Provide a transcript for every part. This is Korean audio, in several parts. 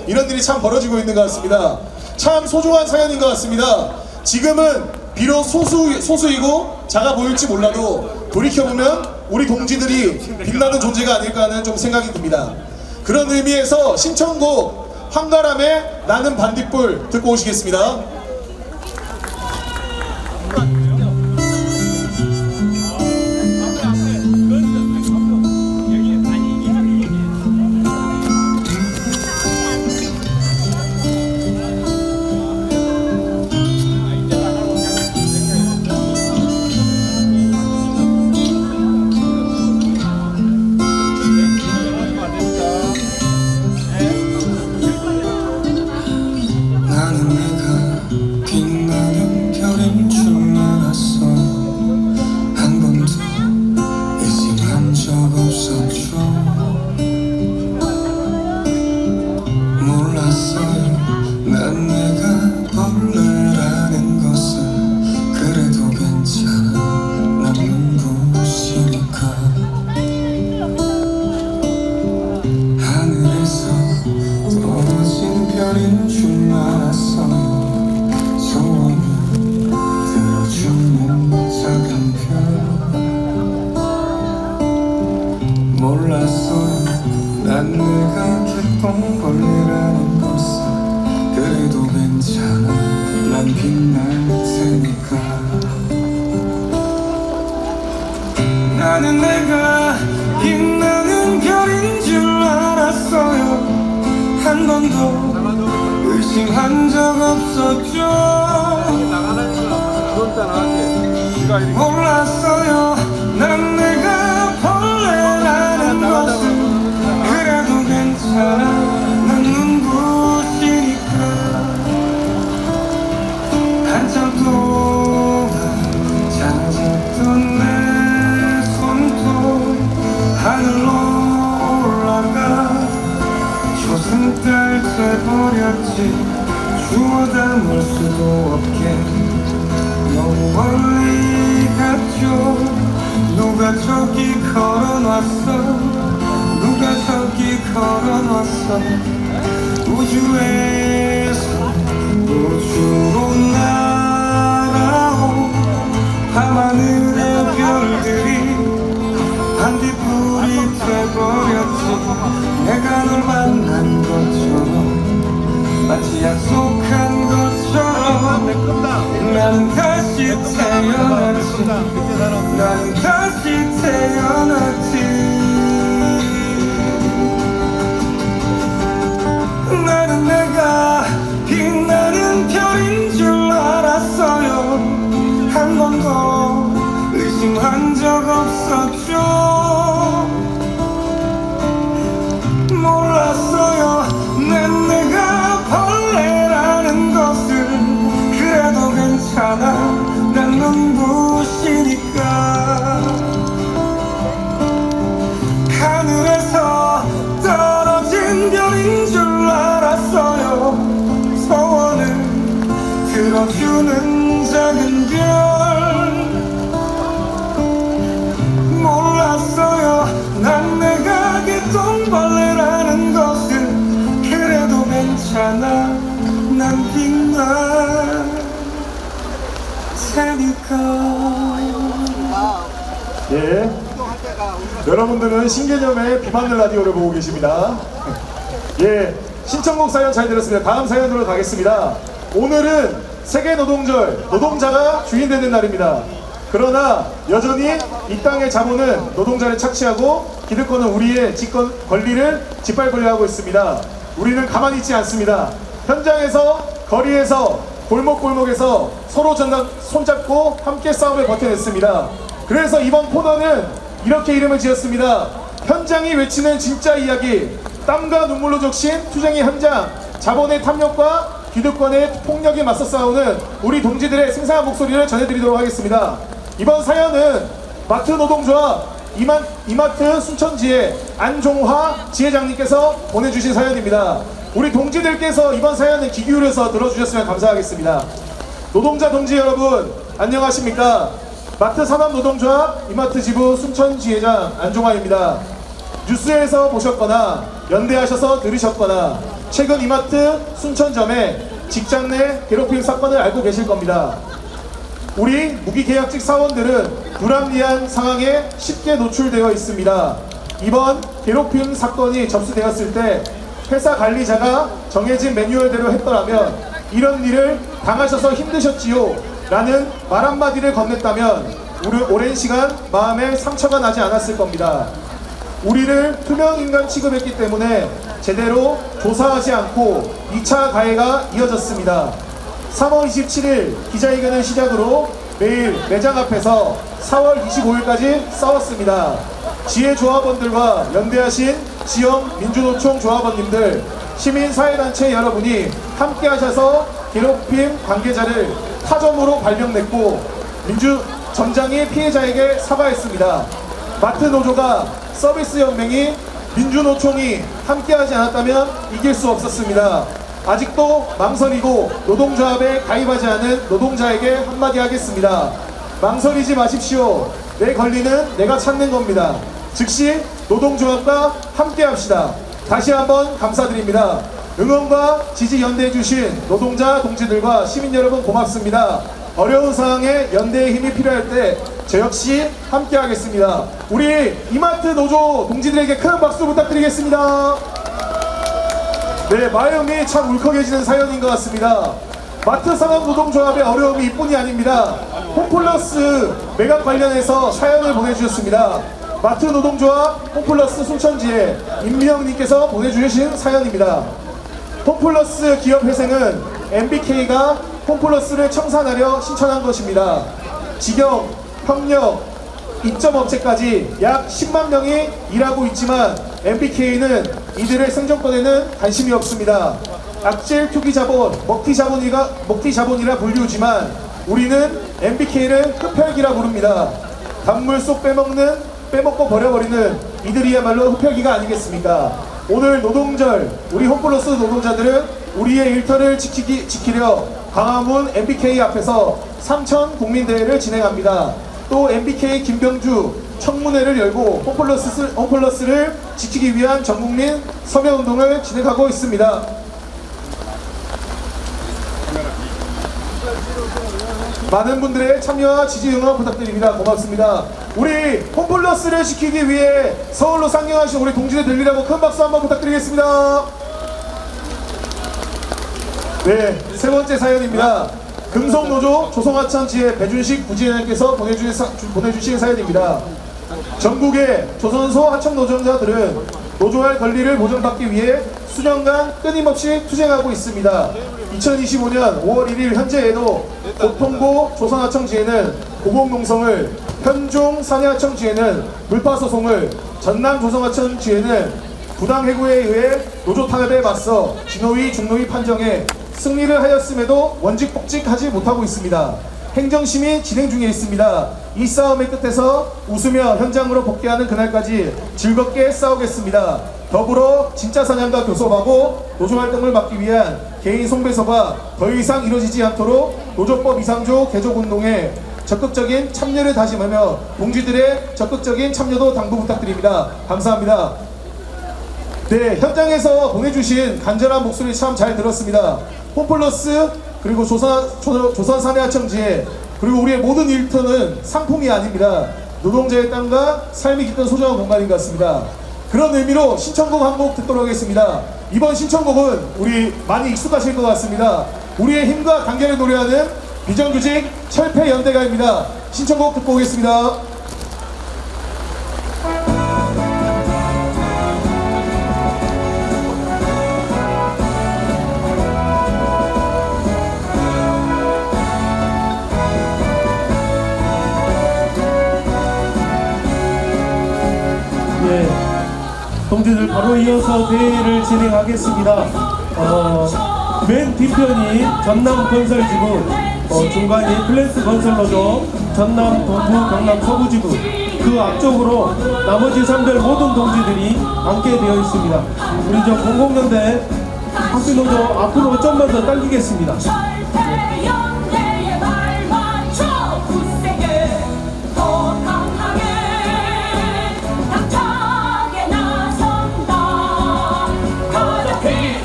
이런 일이 참 벌어지고 있는 것 같습니다. 참 소중한 사연인 것 같습니다. 지금은 비록 소수이고 작아 보일지 몰라도 돌이켜보면 우리 동지들이 빛나는 존재가 아닐까 하는 좀 생각이 듭니다. 그런 의미에서 신청곡 황가람의 나는 반딧불 듣고 오시겠습니다. 몰랐어요. 난 내가 개똥벌레라는 것을. 그래도 괜찮아. 난 빛날 테니까. 나는 내가 빛나는 별인 줄 알았어요. 한 번도 의심한 적 없었죠. 몰랐어요. 난 내가 벌레라는 것을. 그래도 괜찮아. 난 눈부시니까. 한참 동안 찾았던 내 손톱 하늘로 올라가 초승달 돼버렸지. 주워 담을 수도 없게 너무 멀리 갔죠. 누가 저기 걸어놨어. 누가 저기 걸어놨어. 우주에서 우주로 날아온 밤하늘의 별들이 반딧불이 돼버렸지. 내가 널 만난 것처럼 마치 약속한 것처럼 나는 다시 태어났지. 나는 다시 태어났지. 나는 내가 빛나는 별인 줄 알았어요. 한 번도 의심한 적 없었죠. 몰랐어요. 난 내가 벌레라는 것을. 그래도 괜찮아. 난 눈부시니까. 하늘에서 떨어진 별인 줄 알았어요. 소원을 들어주는 작은 별. 몰랐어요. 난 내가 개똥벌레라는 것을. 그래도 괜찮아. 난 빛날 테니까. 예, 여러분들은 신개념의 비만을 라디오를 보고 계십니다. 예, 신청곡 사연 잘 들었습니다. 다음 사연으로 가겠습니다. 오늘은 세계 노동절, 노동자가 주인 되는 날입니다. 그러나 여전히 이 땅의 자본은 노동자를 착취하고 기득권은 우리의 직권 권리를 짓밟으려 하고 있습니다. 우리는 가만히 있지 않습니다. 현장에서, 거리에서, 골목골목에서 서로 손잡고 함께 싸움을 버텨냈습니다. 그래서 이번 코너는 이렇게 이름을 지었습니다. 현장이 외치는 진짜 이야기. 땀과 눈물로 적신 투쟁의 현장. 자본의 탐욕과 기득권의 폭력에 맞서 싸우는 우리 동지들의 생생한 목소리를 전해드리도록 하겠습니다. 이번 사연은 마트 노동조합 이마트 순천지의 안종화 지회장님께서 보내주신 사연입니다. 우리 동지들께서 이번 사연을 귀 기울여서 들어주셨으면 감사하겠습니다. 노동자 동지 여러분, 안녕하십니까? 마트 산업노동조합 이마트 지부 순천지회장 안종화입니다. 뉴스에서 보셨거나 연대하셔서 들으셨거나 최근 이마트 순천점에 직장 내 괴롭힘 사건을 알고 계실 겁니다. 우리 무기계약직 사원들은 불합리한 상황에 쉽게 노출되어 있습니다. 이번 괴롭힘 사건이 접수되었을 때 회사 관리자가 정해진 매뉴얼대로 했더라면 이런 일을 당하셔서 힘드셨지요 라는 말 한마디를 건넸다면 오랜 시간 마음에 상처가 나지 않았을 겁니다. 우리를 투명인간 취급했기 때문에 제대로 조사하지 않고 2차 가해가 이어졌습니다. 3월 27일 기자회견을 시작으로 매일 매장 앞에서 4월 25일까지 싸웠습니다. 지혜조합원들과 연대하신 지역 민주노총 조합원님들, 시민사회단체 여러분이 함께 하셔서 괴롭힘 관계자를 타점으로 발령냈고 점장이 피해자에게 사과했습니다. 마트 노조가 서비스연맹이 민주노총이 함께하지 않았다면 이길 수 없었습니다. 아직도 망설이고 노동조합에 가입하지 않은 노동자에게 한마디 하겠습니다. 망설이지 마십시오. 내 권리는 내가 찾는 겁니다. 즉시 노동조합과 함께합시다. 다시 한번 감사드립니다. 응원과 지지 연대해주신 노동자 동지들과 시민 여러분 고맙습니다. 어려운 상황에 연대의 힘이 필요할 때 저 역시 함께하겠습니다. 우리 이마트 노조 동지들에게 큰 박수 부탁드리겠습니다. 네, 마음이 참 울컥해지는 사연인 것 같습니다. 마트 상업 노동조합의 어려움이 이뿐이 아닙니다. 홈플러스 매각 관련해서 사연을 보내주셨습니다. 마트 노동조합 홈플러스 순천지에 임미영님께서 보내주신 사연입니다. 홈플러스 기업회생은 MBK가 홈플러스를 청산하려 신청한 것입니다. 직영, 협력, 입점업체까지 약 10만 명이 일하고 있지만 MBK는 이들의 생존권에는 관심이 없습니다. 악질 투기 자본, 먹튀 자본이라 불리우지만 우리는 MBK를 흡혈귀라 부릅니다. 단물 속 빼먹고 버려버리는 이들이야말로 흡혈귀가 아니겠습니까? 오늘 노동절, 우리 홈플러스 노동자들은 우리의 일터를 지키려 광화문 MBK 앞에서 삼천 국민대회를 진행합니다. 또 MBK 김병주 청문회를 열고 홈플러스를 지키기 위한 전국민 서명운동을 진행하고 있습니다. 많은 분들의 참여와 지지 응원 부탁드립니다. 고맙습니다. 우리 홈플러스를 지키기 위해 서울로 상경하신 우리 동지들 들리라고 큰 박수 한번 부탁드리겠습니다. 네, 세 번째 사연입니다. 금속노조 조성하천지의 배준식 부지회장께서 보내주신 사연입니다. 전국의 조선소 하청 노동자들은 노조할 권리를 보장받기 위해 수년간 끊임없이 투쟁하고 있습니다. 2025년 5월 1일 현재에도 고통고 조선하청지회는 고공농성을, 현종 산해하청지회는 물파소송을, 전남 조성하청지회는 부당해고에 의해 노조 탄압에 맞서 진호위 중노위 판정에 승리를 하였음에도 원직 복직하지 못하고 있습니다. 행정심이 진행 중에 있습니다. 이 싸움의 끝에서 웃으며 현장으로 복귀하는 그날까지 즐겁게 싸우겠습니다. 더불어 진짜 사냥과 교섭하고 노조활동을 막기 위한 개인 손배소가 더 이상 이루어지지 않도록 노조법 이상조 개족운동에 적극적인 참여를 다짐하며 동지들의 적극적인 참여도 당부 부탁드립니다. 감사합니다. 네, 현장에서 보내주신 간절한 목소리 참 잘 들었습니다. 홈플러스 그리고 조선 사내하청지회 그리고 우리의 모든 일터는 상품이 아닙니다. 노동자의 땀과 삶이 깃든 소중한 공간인 것 같습니다. 그런 의미로 신청곡 한 곡 듣도록 하겠습니다. 이번 신청곡은 우리 많이 익숙하실 것 같습니다. 우리의 힘과 단결을 노래하는 비정규직 철폐연대가입니다. 신청곡 듣고 오겠습니다. 동지들 바로 이어서 대회를 진행하겠습니다. 맨 뒤편이 전남건설지부, 중간이 플랜스 건설노조, 전남 동부 경남 서부지부, 그 앞쪽으로 나머지 산별 모든 동지들이 함께 되어 있습니다. 우리 저 공공연대 학교노조 앞으로 좀만 더 당기겠습니다.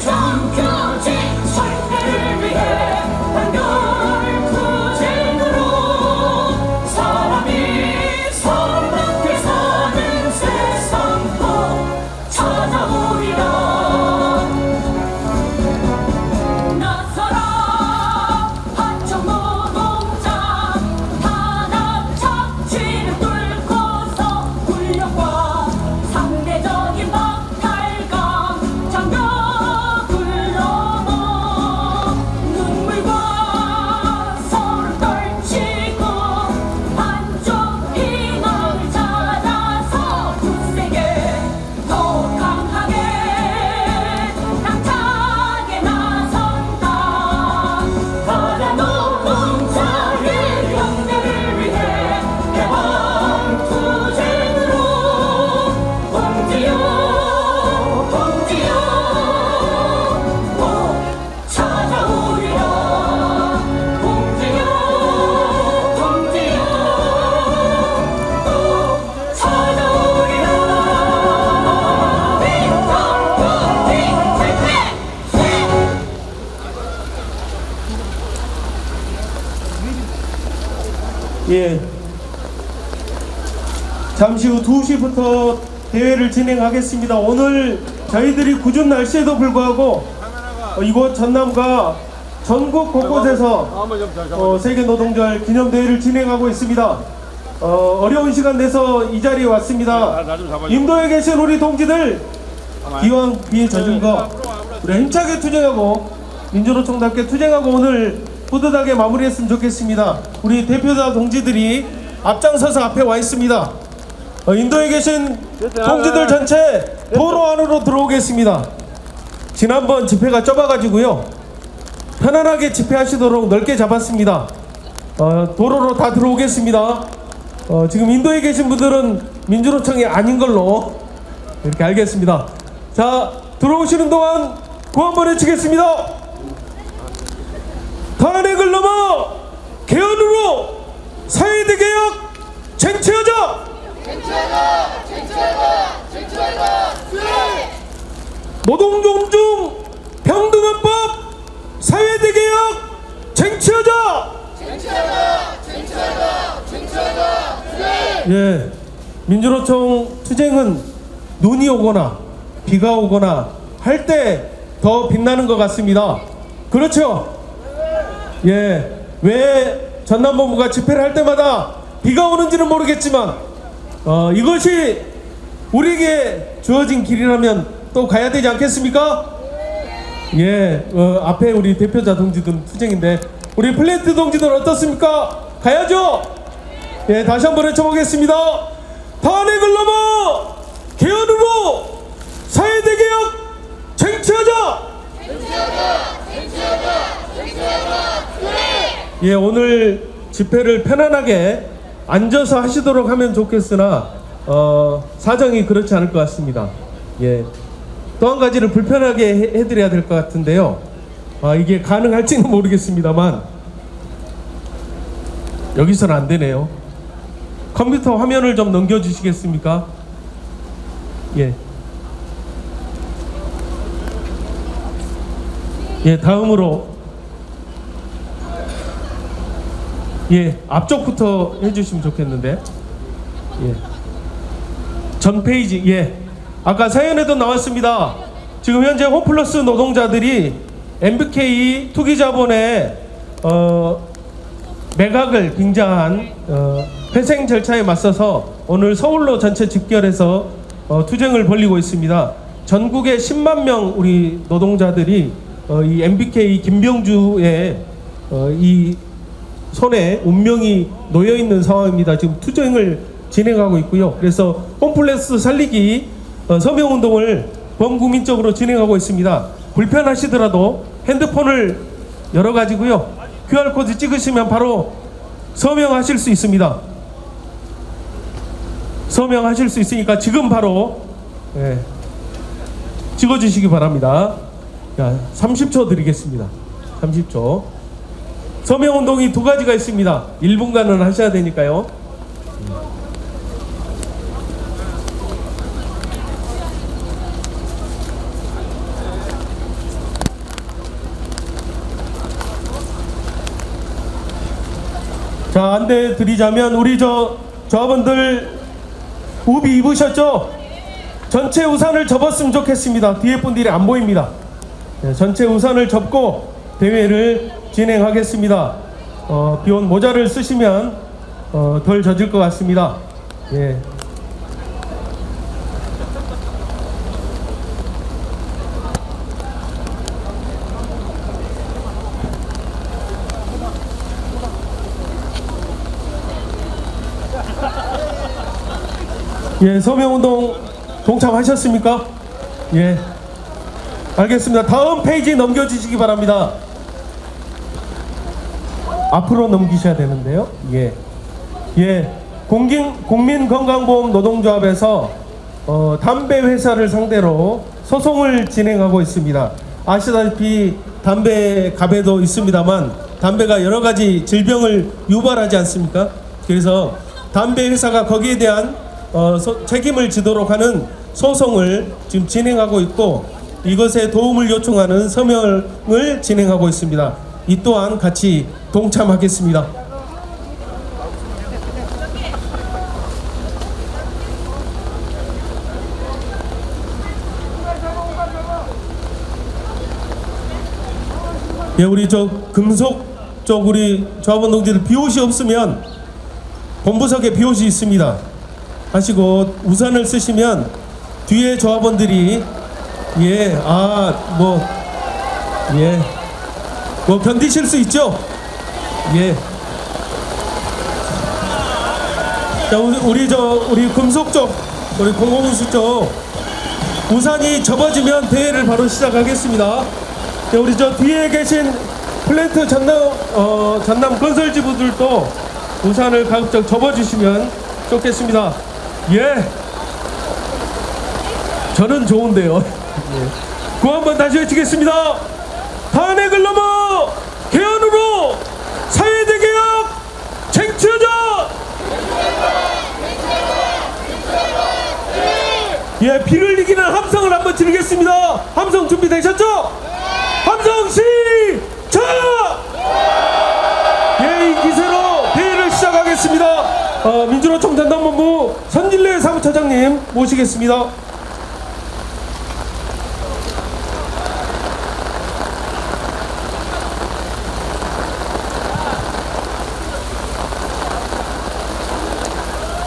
정 예. 잠시 후 2시부터 대회를 진행하겠습니다. 오늘 저희들이 궂은 날씨에도 불구하고 이곳 전남과 전국 곳곳에서 세계노동절 기념대회를 진행하고 있습니다. 어려운 시간 내서 이 자리에 왔습니다. 인도에 계신 우리 동지들, 기왕 비에 젖은 거 우리 힘차게 투쟁하고 민주노총답게 투쟁하고 오늘 뿌듯하게 마무리했으면 좋겠습니다. 우리 대표자 동지들이 앞장서서 앞에 와 있습니다. 인도에 계신 동지들 전체 도로 안으로 들어오겠습니다. 지난번 집회가 좁아가지고요, 편안하게 집회하시도록 넓게 잡았습니다. 도로로 다 들어오겠습니다. 지금 인도에 계신 분들은 민주노총이 아닌 걸로 이렇게 알겠습니다. 자, 들어오시는 동안 구호 한번 외치겠습니다. 탄핵을 넘어 개헌으로 사회대 개혁 쟁취하자. 노동 존중 평등헌법 사회대 개혁 쟁취하자. 예, 민주노총 투쟁은 눈이 오거나 비가 오거나 할 때 더 빛나는 것 같습니다. 그렇죠? 예, 왜 전남본부가 집회를 할 때마다 비가 오는지는 모르겠지만 이것이 우리에게 주어진 길이라면 또 가야 되지 않겠습니까? 예, 앞에 우리 대표자 동지들 투쟁인데 우리 플랜트 동지들 어떻습니까? 가야죠? 예, 다시 한번 외쳐보겠습니다. 탄핵을 넘어 개헌으로 사회대 개혁 쟁취하자! 예, 오늘 집회를 편안하게 앉아서 하시도록 하면 좋겠으나 사정이 그렇지 않을 것 같습니다. 예, 또 한 가지를 불편하게 해드려야 될 것 같은데요. 이게 가능할지는 모르겠습니다만 여기서는 안 되네요. 컴퓨터 화면을 좀 넘겨주시겠습니까? 예. 예, 다음으로 예, 앞쪽부터 해주시면 좋겠는데. 예, 전 페이지. 예, 아까 사연에도 나왔습니다. 지금 현재 홈플러스 노동자들이 MBK 투기자본의 매각을 빙자한 회생 절차에 맞서서 오늘 서울로 전체 집결해서 투쟁을 벌이고 있습니다. 전국에 10만 명 우리 노동자들이 이 MBK 김병주의 이 손에 운명이 놓여 있는 상황입니다. 지금 투쟁을 진행하고 있고요. 그래서 홈플러스 살리기 서명운동을 범국민적으로 진행하고 있습니다. 불편하시더라도 핸드폰을 열어가지고요, QR코드 찍으시면 바로 서명하실 수 있습니다. 서명하실 수 있으니까 지금 바로 찍어주시기 바랍니다. 자, 30초 드리겠습니다. 30초. 서명운동이 두 가지가 있습니다. 1분간은 하셔야 되니까요. 자, 안내 드리자면 우리 저분들 우비 입으셨죠? 전체 우산을 접었으면 좋겠습니다. 뒤에 분들이 안 보입니다. 네, 전체 우산을 접고 대회를 진행하겠습니다. 비온 모자를 쓰시면 덜 젖을 것 같습니다. 예. 예, 서명운동 동참하셨습니까? 예, 알겠습니다. 다음 페이지 넘겨주시기 바랍니다. 앞으로 넘기셔야 되는데요. 예, 예, 국민건강보험 노동조합에서 담배 회사를 상대로 소송을 진행하고 있습니다. 아시다시피 담배 가배도 있습니다만 담배가 여러 가지 질병을 유발하지 않습니까? 그래서 담배 회사가 거기에 대한 책임을 지도록 하는 소송을 지금 진행하고 있고, 이것에 도움을 요청하는 서명을 진행하고 있습니다. 이 또한 같이 동참하겠습니다. 예, 우리 저 금속 쪽 우리 조합원 동지들 비옷이 없으면 본부석에 비옷이 있습니다. 하시고 우산을 쓰시면 뒤에 조합원들이 뭐 견디실 수 있죠? 예. 자, 우리 금속 쪽, 우리 공공운수 쪽 우산이 접어지면 대회를 바로 시작하겠습니다. 자, 우리 저 뒤에 계신 플랜트 전남 건설지부들도 우산을 가급적 접어주시면 좋겠습니다. 예. 저는 좋은데요. 예. 구 한번 다시 외치겠습니다. 탄핵을 넘어 개헌으로 사회대개혁 쟁취하자! 예, 피를 이기는 함성을 한번 지르겠습니다. 함성 준비되셨죠? 함성 시작! 예, 이 기세로 대회를 시작하겠습니다. 민주노총 전남본부 선진래 사무처장님 모시겠습니다.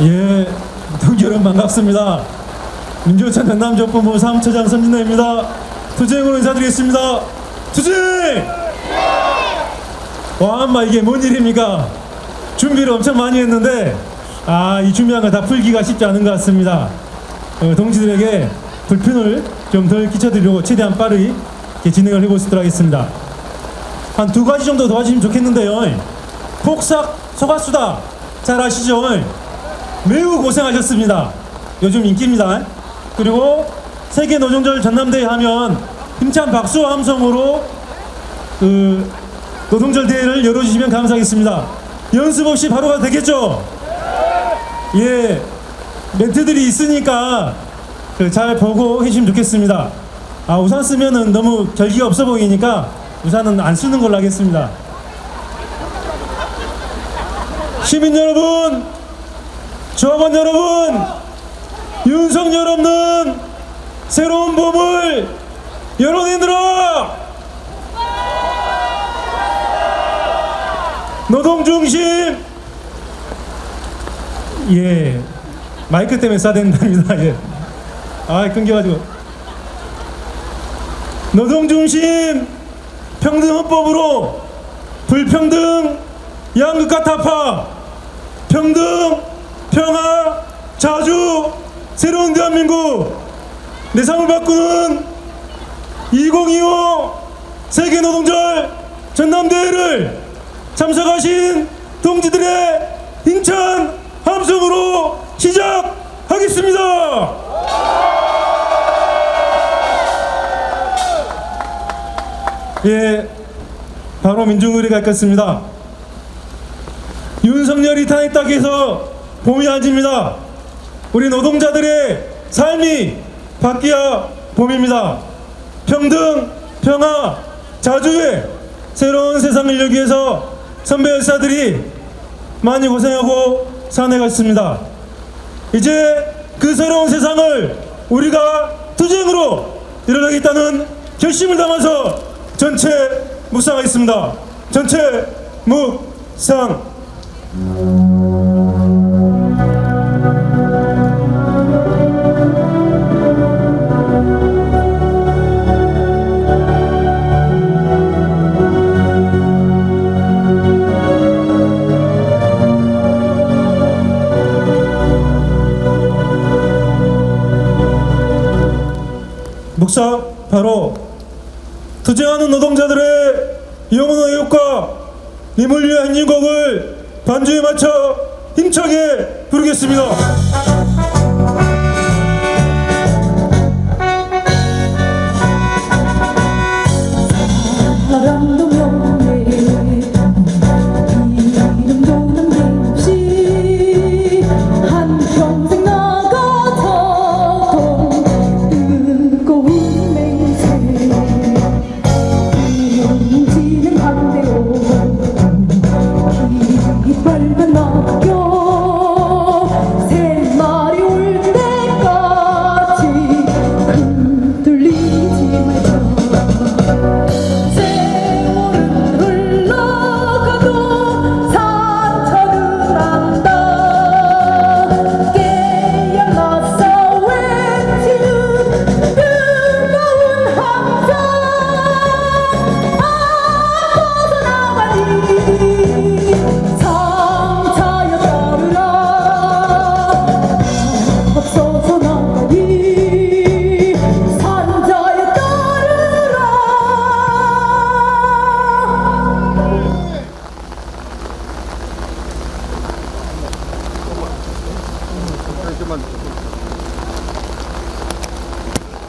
예, 동지 여러분 반갑습니다. 민주노총 전남지역본부 사무처장 선진래입니다. 투쟁으로 인사드리겠습니다. 투쟁! 와, 엄마 이게 뭔 일입니까? 준비를 엄청 많이 했는데 이 준비한 거 다 풀기가 쉽지 않은 것 같습니다. 동지들에게 불편을 좀 덜 끼쳐드리려고 최대한 빠르게 진행을 해보도록 하겠습니다. 한 2가지 정도 도와주시면 좋겠는데요. 폭삭 소가수다 잘 아시죠? 매우 고생하셨습니다. 요즘 인기입니다. 그리고 세계 노동절 전남대회 하면 힘찬 박수와 함성으로 노동절 대회를 열어주시면 감사하겠습니다. 연습 없이 바로 가도 되겠죠? 예, 멘트들이 있으니까 잘 보고 해주시면 좋겠습니다. 우산 쓰면은 너무 결기가 없어 보이니까 우산은 안 쓰는 걸로 하겠습니다. 시민 여러분, 조합원 여러분, 윤석열 없는 새로운 봄을 열어내느라 노동중심, 예, 마이크 때문에 써야 된답니다. 예. 끊겨가지고. 노동중심 평등헌법으로 불평등 양극화 타파, 평등 평화 자주 새로운 대한민국 내 삶을 바꾸는 2025 세계노동절 전남대회를 참석하신 동지들의 힘찬 함성으로 시작하겠습니다. 예, 바로 민중의례 갖겠습니다. 윤석열이 탄핵당기 해서 봄이 아닙니다. 우리 노동자들의 삶이 바뀌어야 봄입니다. 평등, 평화, 자주의 새로운 세상을 열기 위해서 선배 열사들이 많이 고생하고 산해갔습니다. 이제 그 새로운 세상을 우리가 투쟁으로 이뤄내겠다는 결심을 담아서 전체 묵상하겠습니다. 전체 묵상. 묵상 바로 투쟁하는 노동자들의 영원한 효과 님을 위한 행진곡을 반주에 맞춰 힘차게 부르겠습니다. 사랑도 명예 이름도 남김없이 한평생 나가던 뜨거운 맹세 이용지는 반대로 깃발만 맡겨 새 날이 올 때까지 흔들리지 말자.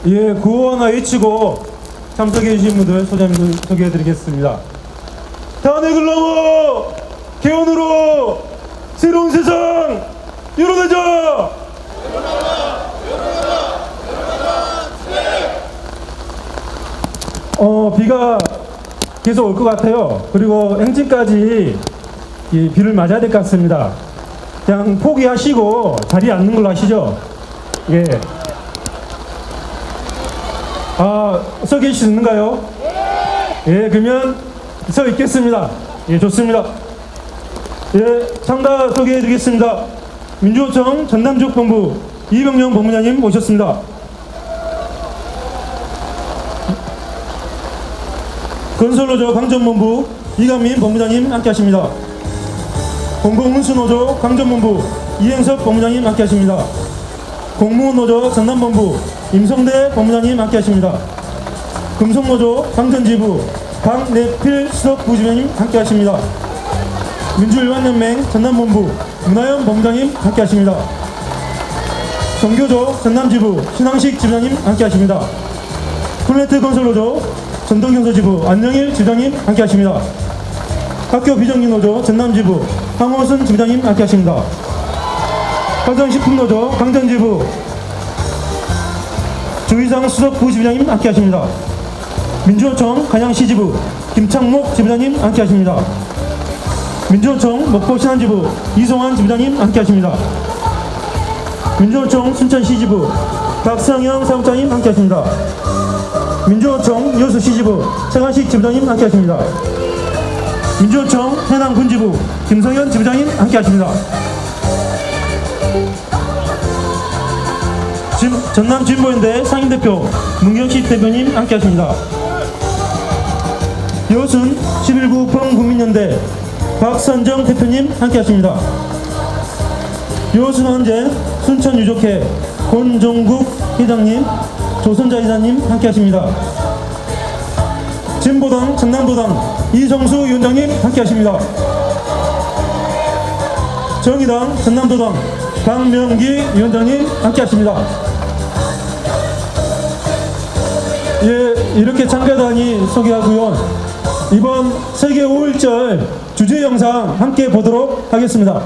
예, 구호 하나 외치고 참석해 주신 분들 소개해 드리겠습니다. 탄핵을 넘어 개헌으로 새로운 세상 열어내자! 비가 계속 올 것 같아요. 그리고 행진까지 이 비를 맞아야 될 것 같습니다. 그냥 포기하시고 자리에 앉는 걸로 하시죠. 예. 서 계시는가요? 예, 그러면 서 있겠습니다. 예, 좋습니다. 예, 참가 소개해 드리겠습니다. 민주노총 전남 지역 본부 이병영 본부장님 모셨습니다. 건설노조 강전본부 이강민 본부장님 함께 하십니다. 공공운수노조 강전본부 이행섭 본부장님 함께 하십니다. 공무원노조 전남본부 임성대 본부장님 함께 하십니다. 금속노조 강전지부 강내필 수석부지회님 함께 하십니다. 민주일반연맹 전남본부 문하연 본부장님 함께 하십니다. 종교조 전남지부 신항식 지부장님 함께 하십니다. 플랜트 건설노조 전동경서지부 안영일 지부장님 함께 하십니다. 학교 비정규노조 전남지부 황호순 지부장님 함께 하십니다. 화정식품노조 강전지부 주의상 수석부지부장님 함께 하십니다. 민주노총 간양시지부 김창목 지부장님 함께 하십니다. 민주노총 목포신안지부 이송환 지부장님 함께 하십니다. 민주노총 순천시지부 박성영 사무장님 함께 하십니다. 민주노총 여수시지부 최관식 지부장님 함께 하십니다. 민주노총 해남군지부 김성현 지부장님 함께 하십니다. 전남진보연대 상임대표 문경식 대표님 함께 하십니다. 여순 11구 범국민연대 박선정 대표님 함께 하십니다. 여순 헌재 순천유족회 권종국 회장님 조선자 이사님 함께 하십니다. 진보당 전남도당 이성수 위원장님 함께 하십니다. 정의당 전남도당 강명기 위원장님 함께 하십니다. 예, 이렇게 참가단이 소개하고요. 이번 세계 5.1절 주제 영상 함께 보도록 하겠습니다.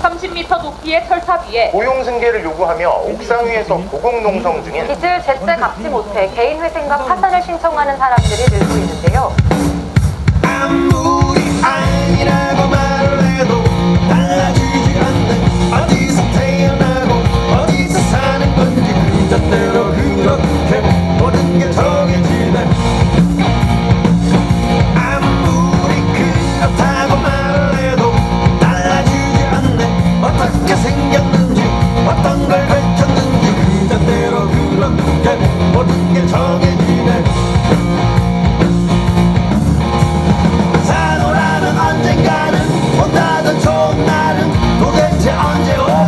30m 높이의 철탑 위에 고용 승계를 요구하며 옥상 위에서 고공농성 중인 빚을 제때 갚지 못해 개인 회생과 파산을 신청하는 사람들이 늘고 있는데요. 아무리 아니라고 말을 해도 달라지지 않는 어디서 태어나고 어디서 사는 건지 그 뜻대로 그렇게 모든 게 정해지네. 아무리 그렇다고 말을 해도 달라지지 않네. 어떻게 생겼는지 어떤 걸 밝혔는지 그 뜻대로 그렇게 모든 게 정해지네. 산호라면 언젠가는 온다던 좋은 날은 도대체 언제 오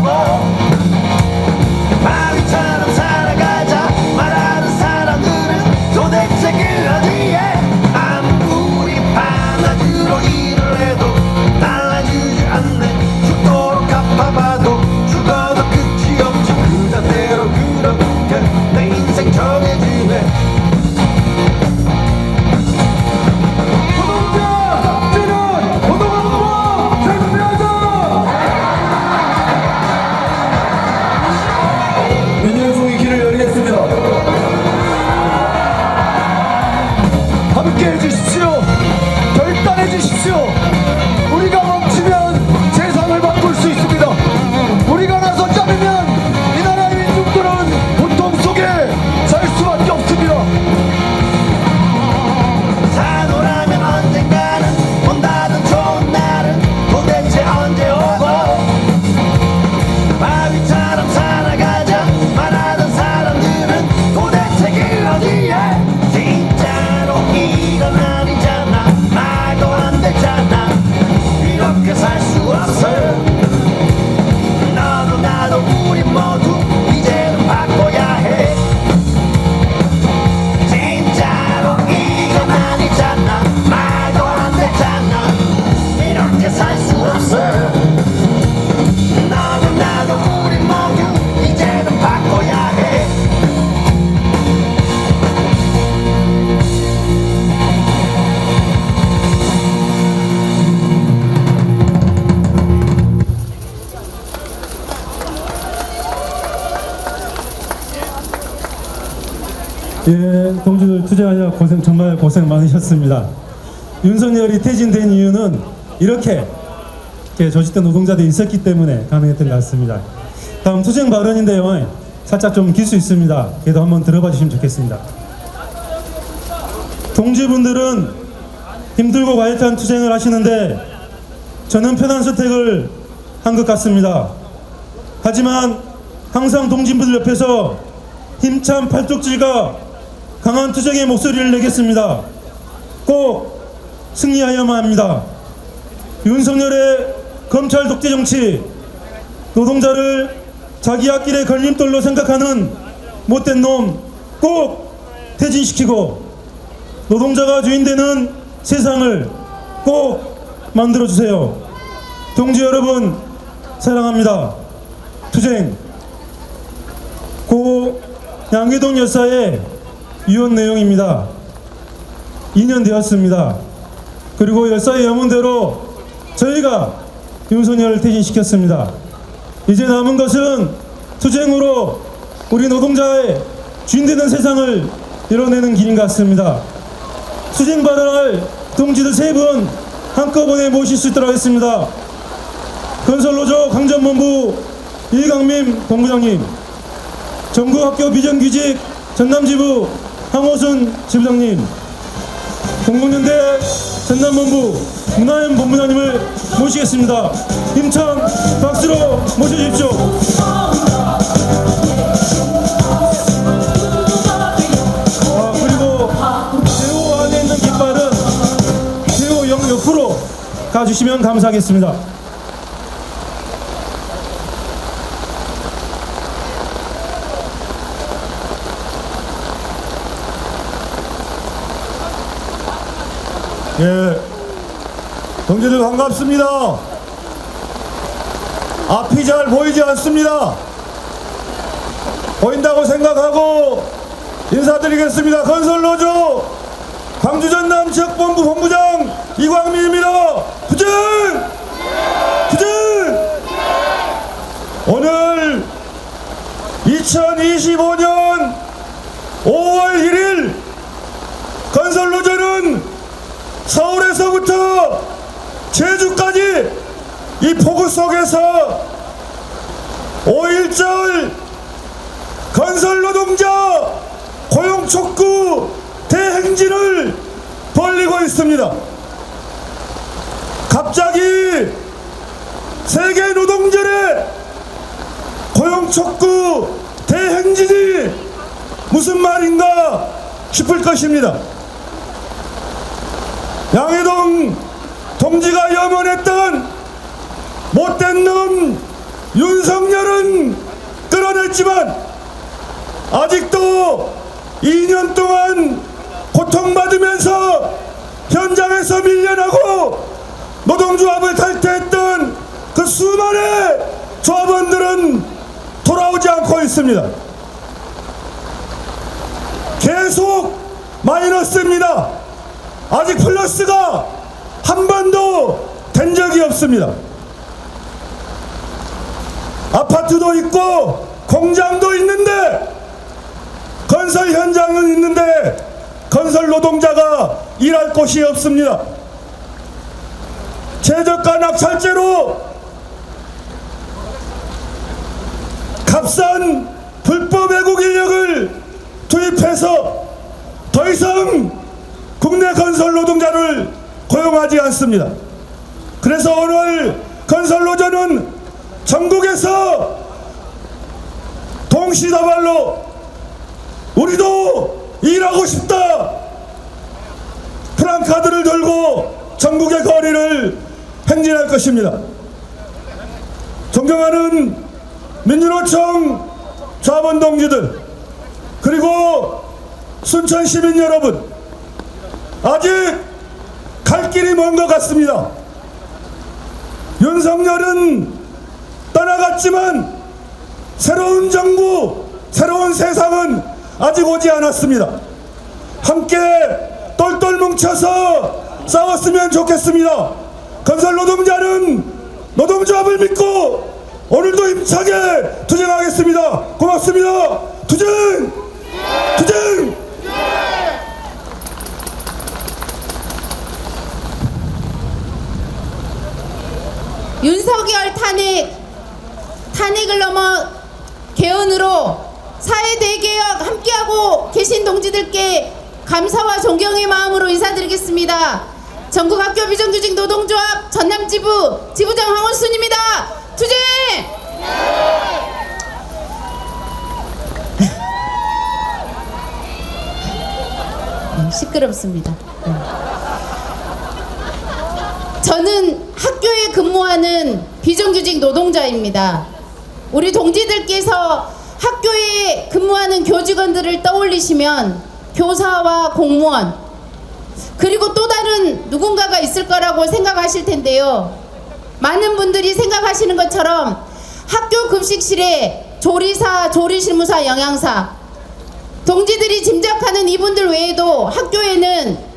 예, 동지들 투쟁하냐 정말 고생 많으셨습니다. 윤석열이 퇴진된 이유는 이렇게 조직된 노동자들이 있었기 때문에 가능했던 것 같습니다. 다음 투쟁 발언인데요, 살짝 좀 길 수 있습니다. 그래도 한번 들어봐 주시면 좋겠습니다. 동지분들은 힘들고 과격한 투쟁을 하시는데 저는 편한 선택을 한 것 같습니다. 하지만 항상 동지분들 옆에서 힘찬 팔뚝질과 강한 투쟁의 목소리를 내겠습니다. 꼭 승리하여야만 합니다. 윤석열의 검찰 독재 정치, 노동자를 자기 앞길의 걸림돌로 생각하는 못된 놈 꼭 퇴진시키고 노동자가 주인되는 세상을 꼭 만들어주세요. 동지 여러분 사랑합니다. 투쟁. 고 양계동 열사의 유언 내용입니다. 2년 되었습니다. 그리고 열사의 염원대로 저희가 윤석열을 퇴진시켰습니다. 이제 남은 것은 투쟁으로 우리 노동자의 주인되는 세상을 이뤄내는 길인 것 같습니다. 투쟁 발언할 동지들 3분 한꺼번에 모실 수 있도록 하겠습니다. 건설노조 강전본부 이강민 본부장님, 전국학교 비정규직 전남지부 황호순 지부장님, 공공연대 전남본부 문하연 본부장님을 모시겠습니다. 힘찬 박수로 모셔주십시오. 그리고 대호 안에 있는 깃발은 대호 영 옆으로 가주시면 감사하겠습니다. 예, 동지들 반갑습니다. 앞이 잘 보이지 않습니다. 보인다고 생각하고 인사드리겠습니다. 건설노조 광주 전남 지역본부 본부장 이광민입니다. 투쟁! 투쟁! 오늘 2025년 5월 1일 건설노조는 서울에서부터 제주까지 이 폭우 속에서 5.1절 건설노동자 고용촉구 대행진을 벌이고 있습니다. 갑자기 세계 노동절에 고용촉구 대행진이 무슨 말인가 싶을 것입니다. 양해동 동지가 염원했던 못된 놈 윤석열은 끌어냈지만 아직도 2년 동안 고통받으면서 현장에서 밀려나고 노동조합을 탈퇴했던 그 수많은 조합원들은 돌아오지 않고 있습니다. 계속 마이너스입니다. 아직 플러스가 한 번도 된 적이 없습니다. 아파트도 있고 공장도 있는데 건설 현장은 있는데 건설 노동자가 일할 곳이 없습니다. 최저가 낙찰제로 값싼 불법 외국 인력을 투입해서 더 이상 국내 건설 노동자를 고용하지 않습니다. 그래서 오늘 건설노조는 전국에서 동시다발로 우리도 일하고 싶다 프랑카드를 들고 전국의 거리를 행진할 것입니다. 존경하는 민주노총 좌원 동지들, 그리고 순천 시민 여러분, 아직 갈 길이 먼 것 같습니다. 윤석열은 떠나갔지만 새로운 정부, 새로운 세상은 아직 오지 않았습니다. 함께 똘똘 뭉쳐서 싸웠으면 좋겠습니다. 건설 노동자는 노동조합을 믿고 오늘도 힘차게 투쟁하겠습니다. 고맙습니다. 투쟁! 투쟁! 개헌으로 사회 대개혁 함께하고 계신 동지들께 감사와 존경의 마음으로 인사드리겠습니다. 전국학교 비정규직 노동조합 전남지부 지부장 황원순입니다. 투쟁! 시끄럽습니다. 저는 학교에 근무하는 비정규직 노동자입니다. 우리 동지들께서 학교에 근무하는 교직원들을 떠올리시면 교사와 공무원 그리고 또 다른 누군가가 있을 거라고 생각하실 텐데요. 많은 분들이 생각하시는 것처럼 학교 급식실에 조리사, 조리실무사, 영양사 동지들이 짐작하는 이분들 외에도 학교에는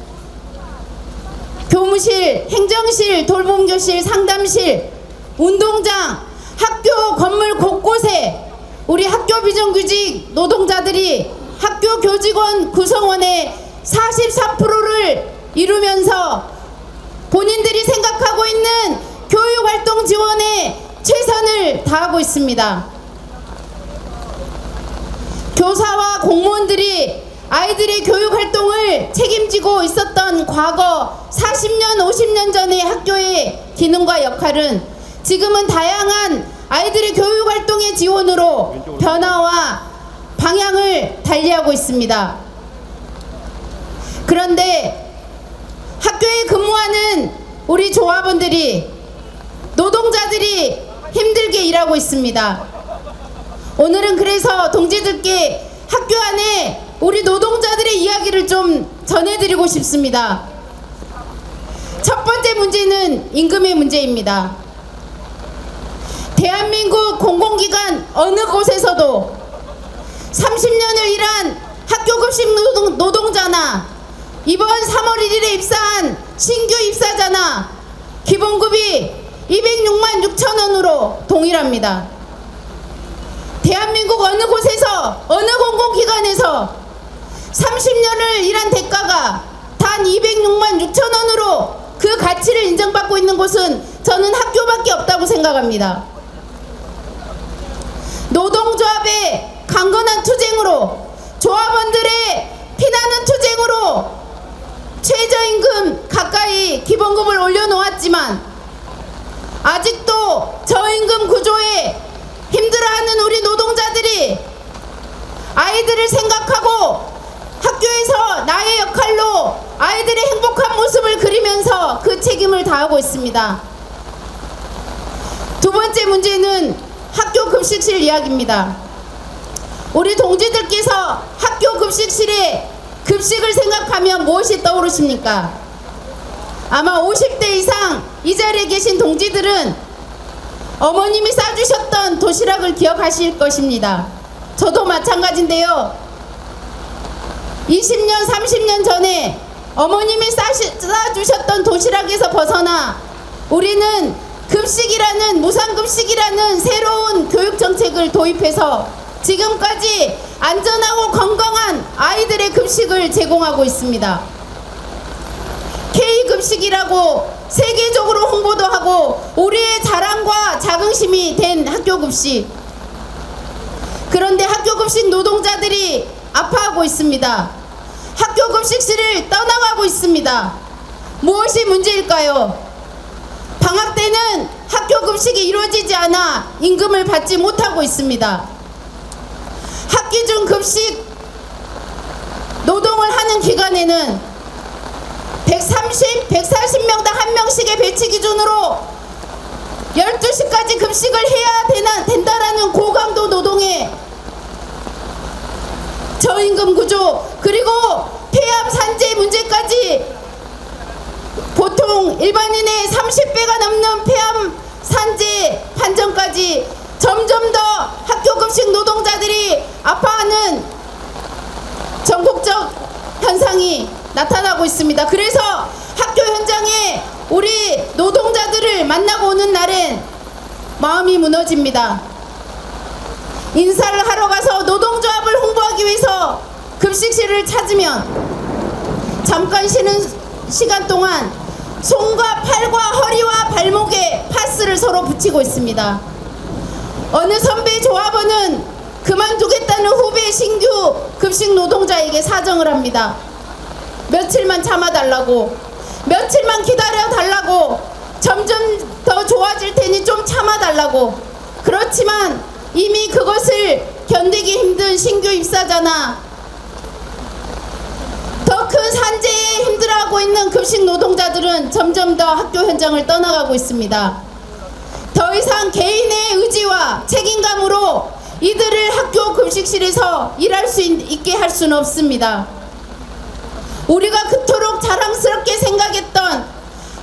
교무실, 행정실, 돌봄교실, 상담실, 운동장, 학교 건물 곳곳에 우리 학교 비정규직 노동자들이 학교 교직원 구성원의 43%를 이루면서 본인들이 생각하고 있는 교육활동 지원에 최선을 다하고 있습니다. 교사와 공무원들이 아이들의 교육활동을 책임지고 있었던 과거 40년, 50년 전의 학교의 기능과 역할은 지금은 다양한 아이들의 교육활동의 지원으로 변화와 방향을 달리하고 있습니다. 그런데 학교에 근무하는 우리 조합원들이 노동자들이 힘들게 일하고 있습니다. 오늘은 그래서 동지들께 학교 안에 우리 노동자들의 이야기를 좀 전해드리고 싶습니다. 첫 번째 문제는 임금의 문제입니다. 대한민국 공공기관 어느 곳에서도 30년을 일한 학교급식 노동자나 이번 3월 1일에 입사한 신규 입사자나 기본급이 206만 6천 원으로 동일합니다. 대한민국 어느 곳에서 어느 공공기관에서 30년을 일한 대가가 단 206만 6천 원으로 그 가치를 인정받고 있는 곳은 저는 학교밖에 없다고 생각합니다. 노동조합의 강건한 투쟁으로 조합원들의 피나는 투쟁으로 최저임금 가까이 기본급을 올려놓았지만 아직도 저임금 구조에 힘들어하는 우리 노동자들이 아이들을 생각하고 학교에서 나의 역할로 아이들의 행복한 모습을 그리면서 그 책임을 다하고 있습니다. 두 번째 문제는 학교 급식실 이야기입니다. 우리 동지들께서 학교 급식실에 급식을 생각하면 무엇이 떠오르십니까? 아마 50대 이상 이 자리에 계신 동지들은 어머님이 싸주셨던 도시락을 기억하실 것입니다. 저도 마찬가지인데요. 20년, 30년 전에 어머님이 싸주셨던 도시락에서 벗어나 우리는 급식이라는, 무상급식이라는 새로운 교육정책을 도입해서 지금까지 안전하고 건강한 아이들의 급식을 제공하고 있습니다. K급식이라고 세계적으로 홍보도 하고 우리의 자랑과 자긍심이 된 학교급식. 그런데 학교급식 노동자들이 아파하고 있습니다. 학교급식실을 떠나가고 있습니다. 무엇이 문제일까요? 방학 때는 학교급식이 이루어지지 않아 임금을 받지 못하고 있습니다. 학기 중 급식 노동을 하는 기간에는 140명당 1명씩의 배치 기준으로 12시까지 급식을 해야 된다라는 고강도 노동의 저임금 구조, 그리고 폐암 산재 문제까지 보통 일반인의 30배가 넘는 폐암 산재 판정까지 점점 더 학교급식 노동자들이 아파하는 전국적 현상이 나타나고 있습니다. 그래서 학교 현장에 우리 노동자들을 만나고 오는 날엔 마음이 무너집니다. 인사를 하러 가서 노동조합을 홍보하기 위해서 급식실을 찾으면 잠깐 쉬는 시간 동안 손과 팔과 허리와 발목에 파스를 서로 붙이고 있습니다. 어느 선배 조합원은 그만두겠다는 후배 신규 급식 노동자에게 사정을 합니다. 며칠만 참아달라고, 며칠만 기다려달라고, 점점 더 좋아질 테니 좀 참아달라고. 그렇지만 이미 그것을 견디기 힘든 신규 입사자나 더 큰 산재에 힘들어하고 있는 급식 노동자들은 점점 더 학교 현장을 떠나가고 있습니다. 더 이상 개인의 의지와 책임감으로 이들을 학교 급식실에서 일할 수 있게 할 수는 없습니다. 우리가 그토록 자랑스럽게 생각했던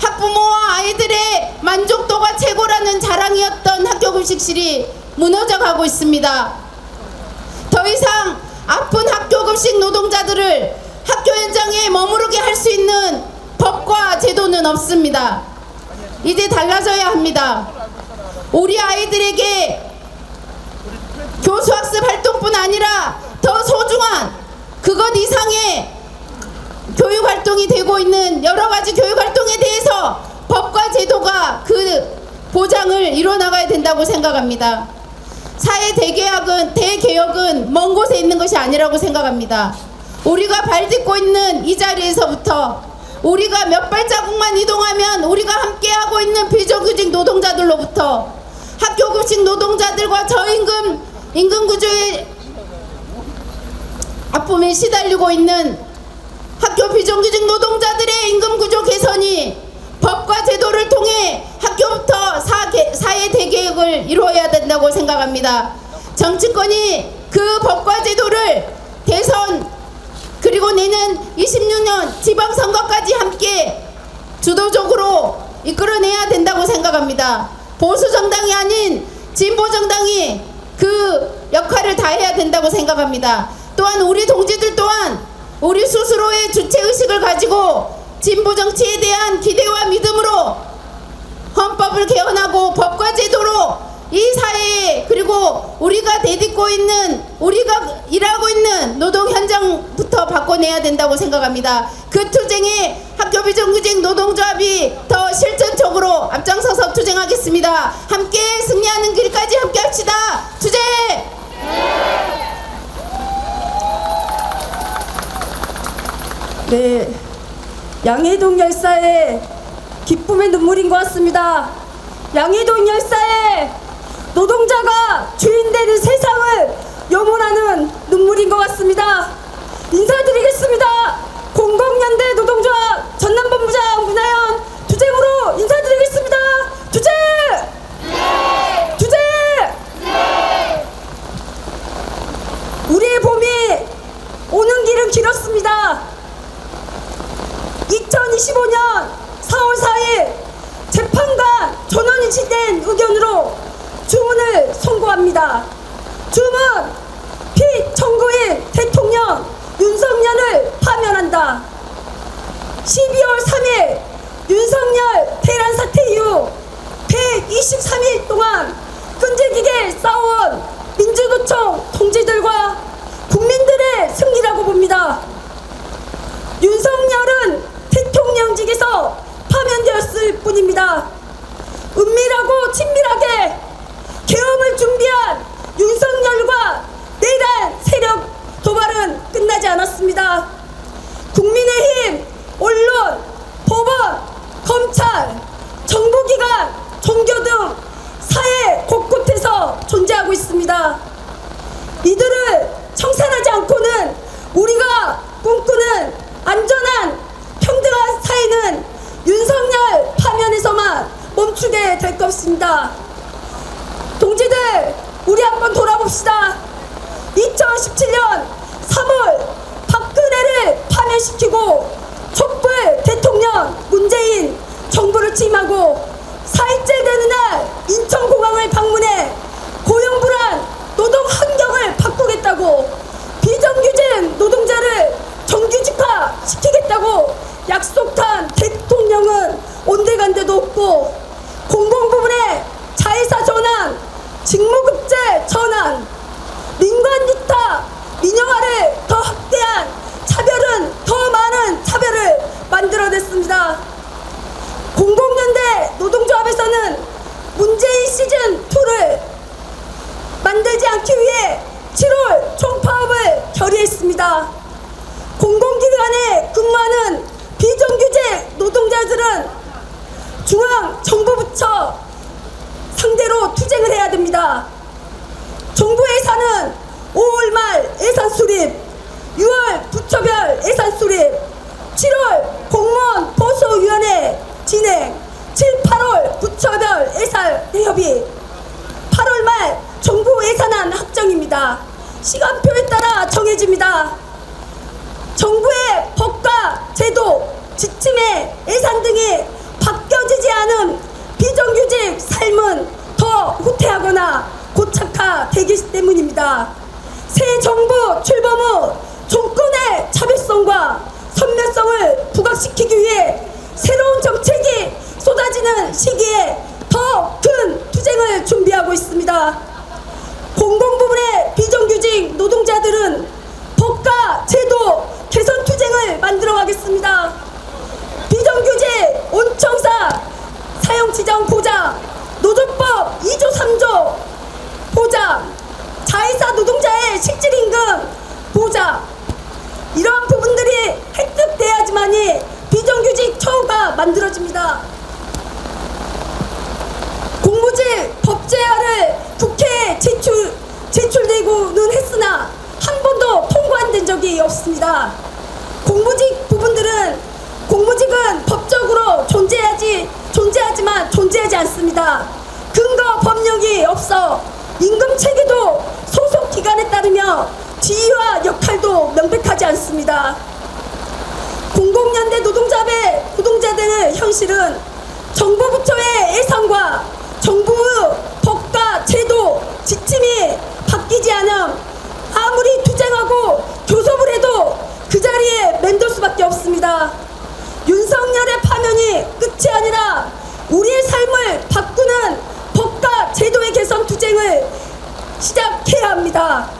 학부모와 아이들의 만족도가 최고라는 자랑이었던 학교 급식실이 무너져 가고 있습니다. 더 이상 아픈 학교 급식 노동자들을 학교 현장에 머무르게 할 수 있는 법과 제도는 없습니다. 이제 달라져야 합니다. 우리 아이들에게 교수학습 활동뿐 아니라 더 소중한 그것 이상의 교육활동이 되고 있는 여러가지 교육활동에 대해서 법과 제도가 그 보장을 이뤄나가야 된다고 생각합니다. 사회 대개혁은 먼 곳에 있는 것이 아니라고 생각합니다. 우리가 발딛고 있는 이 자리에서부터 우리가 몇 발자국만 이동하면 우리가 함께하고 있는 비정규직 노동자들로부터 학교 급식 노동자들과 저임금 구조의 아픔에 시달리고 있는 학교 비정규직 노동자들의 임금 구조 개선이 법과 제도를 통해 학교부터 사회 대개혁을 이루어야 된다고 생각합니다. 정치권이 그 법과 제도를 개선 그리고 내년 26년 지방선거까지 함께 주도적으로 이끌어내야 된다고 생각합니다. 보수정당이 아닌 진보정당이 그 역할을 다해야 된다고 생각합니다. 또한 우리 동지들 또한 우리 스스로의 주체의식을 가지고 진보정치에 대한 기대와 믿음으로 헌법을 개헌하고 법과 제도로 이 사회에 그리고 우리가 내딛고 있는 우리가 일하고 있는 노동 현장부터 바꿔내야 된다고 생각합니다. 그 투쟁에 학교 비정규직 노동조합이 더 실천적으로 앞장서서 투쟁하겠습니다. 함께 승리하는 길까지 함께 합시다. 투쟁! 네, 양해동 열사의 기쁨의 눈물인 것 같습니다. 양해동 열사의 노동자가 주인되는 세상을 염원하는 눈물인 것 같습니다. 인사드리겠습니다. 공공연대 노동조합 전남본부장 문하연 투쟁으로 인사드리겠습니다. 투쟁! 투쟁! 우리의 봄이 오는 길은 길었습니다. 2025년 4월 4일 재판관 전원이 지낸 의견으로 주문을 선고합니다. 주문 피청구인 대통령 윤석열을 파면한다. 12월 3일 윤석열 대란 사태 이후 123일 동안 끈질기게 싸워온 민주노총 동지들과 국민들의 승리라고 봅니다. 윤석열은 대통령직에서 파면되었을 뿐입니다. 은밀하고 친밀하게 계엄을 준비한 윤석열과 내란 세력 도발은 끝나지 않았습니다. 국민의힘, 언론, 법원, 검찰, 정보기관, 종교 등 사회 곳곳에서 존재하고 있습니다. 이들을 청산하지 않고는 우리가 꿈꾸는 안전한 평등한 사회는 윤석열 파면에서만 멈추게 될 것입니다. 동지들, 우리 한번 돌아봅시다. 2017년 3월 박근혜를 파면시키고 촛불 대통령 문재인 정부를 취임하고 4일째 되는 날 인천공항을 방문해 고용불안 노동 환경을 바꾸겠다고 비정규직 노동자를 정규직화 시키겠다고 약속한 대통령은 온데간데도 없고 공공부문의 자회사 전환, 직무급제 전환, 민관 유타, 민영화를 더 확대한 차별은 더 많은 차별을 만들어냈습니다. 공공연대 노동조합에서는 문재인 시즌2를 만들지 않기 위해 7월 총파업을 결의했습니다. 공공기관에 근무하는 비정규직 노동자들은 중앙 정부부처 상대로 투쟁을 해야 됩니다. 정부 예산은 5월 말 예산 수립, 6월 부처별 예산 수립, 7월 공무원 보수위원회 진행, 7, 8월 부처별 예산 협의, 8월 말 정부 예산안 확정입니다. 시간표에 따라 정해집니다. 정부의 법과 제도, 지침의 예산 등이 바뀌어지지 않은 비정규직 삶은 더 후퇴하거나 고착화되기 때문입니다. 새 정부 출범 후 정권의 차별성과 선멸성을 부각시키기 위해 새로운 정책이 쏟아지는 시기에 더 큰 투쟁을 준비하고 있습니다. 공공부문의 비정규직 노동자들은 법과 제도 개선 투쟁을 만들어 가겠습니다. 비정규직 온청사 사용지정 보장, 노조법 2조 3조 보장, 자회사 노동자의 실질임금 보장, 이러한 부분들이 획득돼야지만이 비정규직 처우가 만들어집니다. 공무직 법제화를 국회에 제출되고는 했으나 한 번도 통과된 적이 없습니다. 공무직은 법적으로 존재하지만 존재하지 않습니다. 근거 법령이 없어 임금 체계도 소속 기관에 따르며 지위와 역할도 명백하지 않습니다. 공공연대 노동자들의 현실은 정부 부처의 예산과 정부의 법과 제도, 지침이 바뀌지 않음 아무리 투쟁하고 교섭을 해도 그 자리에 맴돌 수밖에 없습니다. 윤석열의 파면이 끝이 아니라 우리의 삶을 바꾸는 법과 제도의 개선 투쟁을 시작해야 합니다.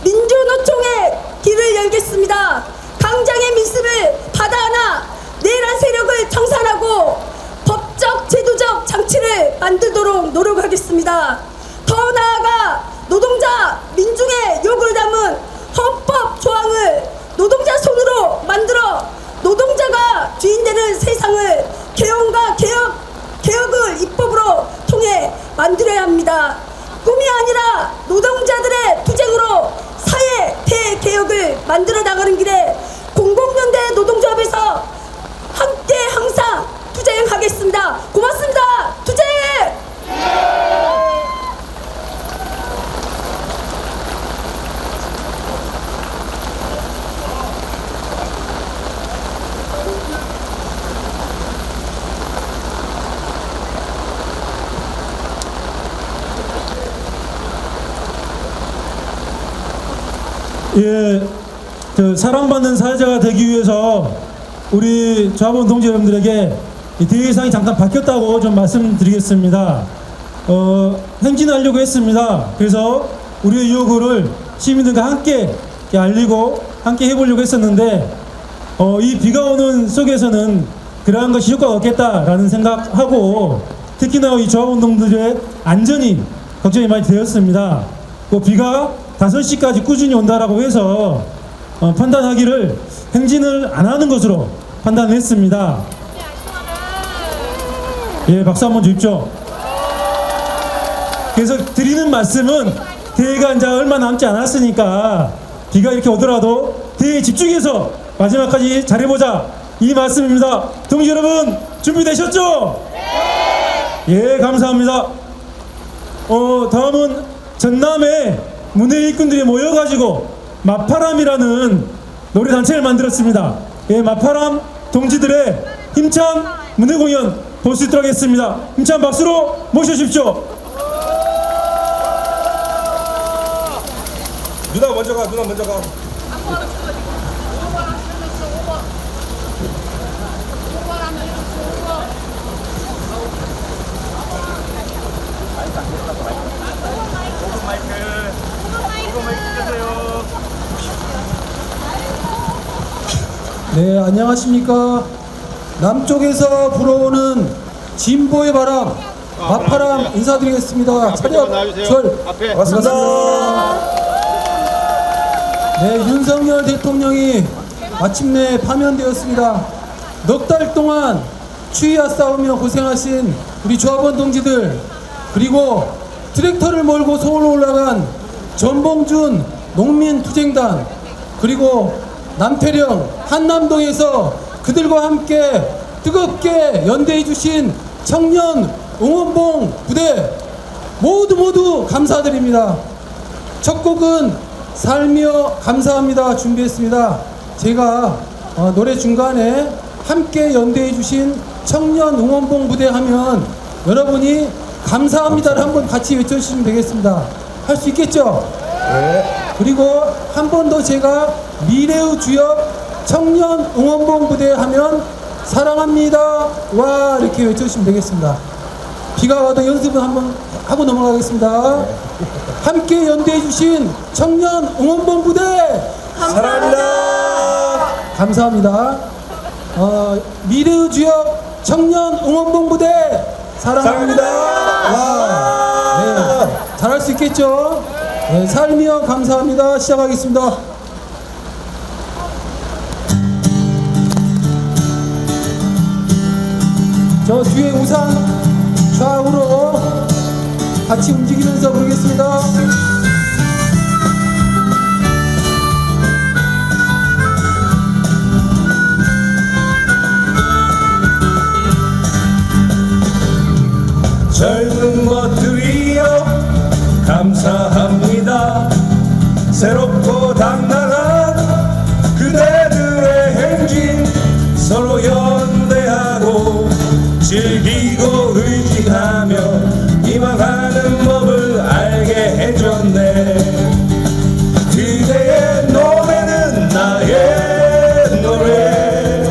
민주노총의 길을 열겠습니다. 강장의 미스를 받아안아 내란 세력을 청산하고 법적 제도적 장치를 만들도록 노력하겠습니다. 더 나아가 노동자 민중의 욕을 담은 헌법 조항을 노동자 손으로 만들어 노동자가 주인되는 세상을 개헌과 개혁을 입법으로 통해 만들어야 합니다. 꿈이 아니라 노동자들의 투쟁으로 사회 대개혁을 만들어 나가는 길에 공공연대 노동조합에서 함께 항상 투쟁하겠습니다. 고맙습니다. 투쟁! 예, 사랑받는 사회자가 되기 위해서 우리 조합원 동지 여러분들에게 이 대회상이 잠깐 바뀌었다고 좀 말씀드리겠습니다. 행진하려고 했습니다. 그래서 우리의 요구를 시민들과 함께 알리고 함께 해보려고 했었는데 이 비가 오는 속에서는 그러한 것이 효과가 없겠다라는 생각하고 특히나 이 조합운동들의 안전이 걱정이 많이 되었습니다. 비가 5시까지 꾸준히 온다라고 해서 판단하기를 행진을 안 하는 것으로 판단했습니다. 예, 박수 한번 주십시오. 그래서 드리는 말씀은 대회가 이제 얼마 남지 않았으니까 비가 이렇게 오더라도 대회에 집중해서 마지막까지 잘해보자, 이 말씀입니다. 동지 여러분 준비되셨죠? 예, 감사합니다. 다음은 전남에 문외 일꾼들이 모여가지고 마파람이라는 노래단체를 만들었습니다. 예, 마파람 동지들의 힘찬 문외 공연 볼 수 있도록 하겠습니다. 힘찬 박수로 모셔주십시오. 누나 먼저 가. 네, 안녕하십니까. 남쪽에서 불어오는 진보의 바람, 마파람 인사드리겠습니다. 차렷 절. 반갑습니다. 네, 윤석열 대통령이 마침내 파면되었습니다. 넉 달 동안 추위와 싸우며 고생하신 우리 조합원 동지들, 그리고 트랙터를 몰고 서울로 올라간 전봉준 농민투쟁단, 그리고 남태령 한남동에서 그들과 함께 뜨겁게 연대해 주신 청년 응원봉 부대 모두 감사드립니다. 첫 곡은 살며 감사합니다 준비했습니다. 제가 노래 중간에 함께 연대해 주신 청년 응원봉 부대 하면 여러분이 감사합니다를 한번 같이 외쳐주시면 되겠습니다. 할 수 있겠죠? 네. 그리고 한 번 더 제가 미래의 주역 청년 응원봉 부대 하면 사랑합니다 와 이렇게 외쳐주시면 되겠습니다. 비가 와도 연습은 한번 하고 넘어가겠습니다. 함께 연대해 주신 청년 응원봉 부대 사랑합니다. 감사합니다. 미래의 주역 청년 응원봉 부대 사랑합니다. 와, 네, 잘할 수 있겠죠? 네, 살며 감사합니다. 시작하겠습니다. 저 뒤에 우산 좌우로 같이 움직이면서 부르겠습니다. 젊은 것들이여 감사합니다. 새롭고 당당한 그대들의 행진 서로 연대하고 즐기고 의지하며 희망하는 법을 알게 해줬네. 그대의 노래는 나의 노래,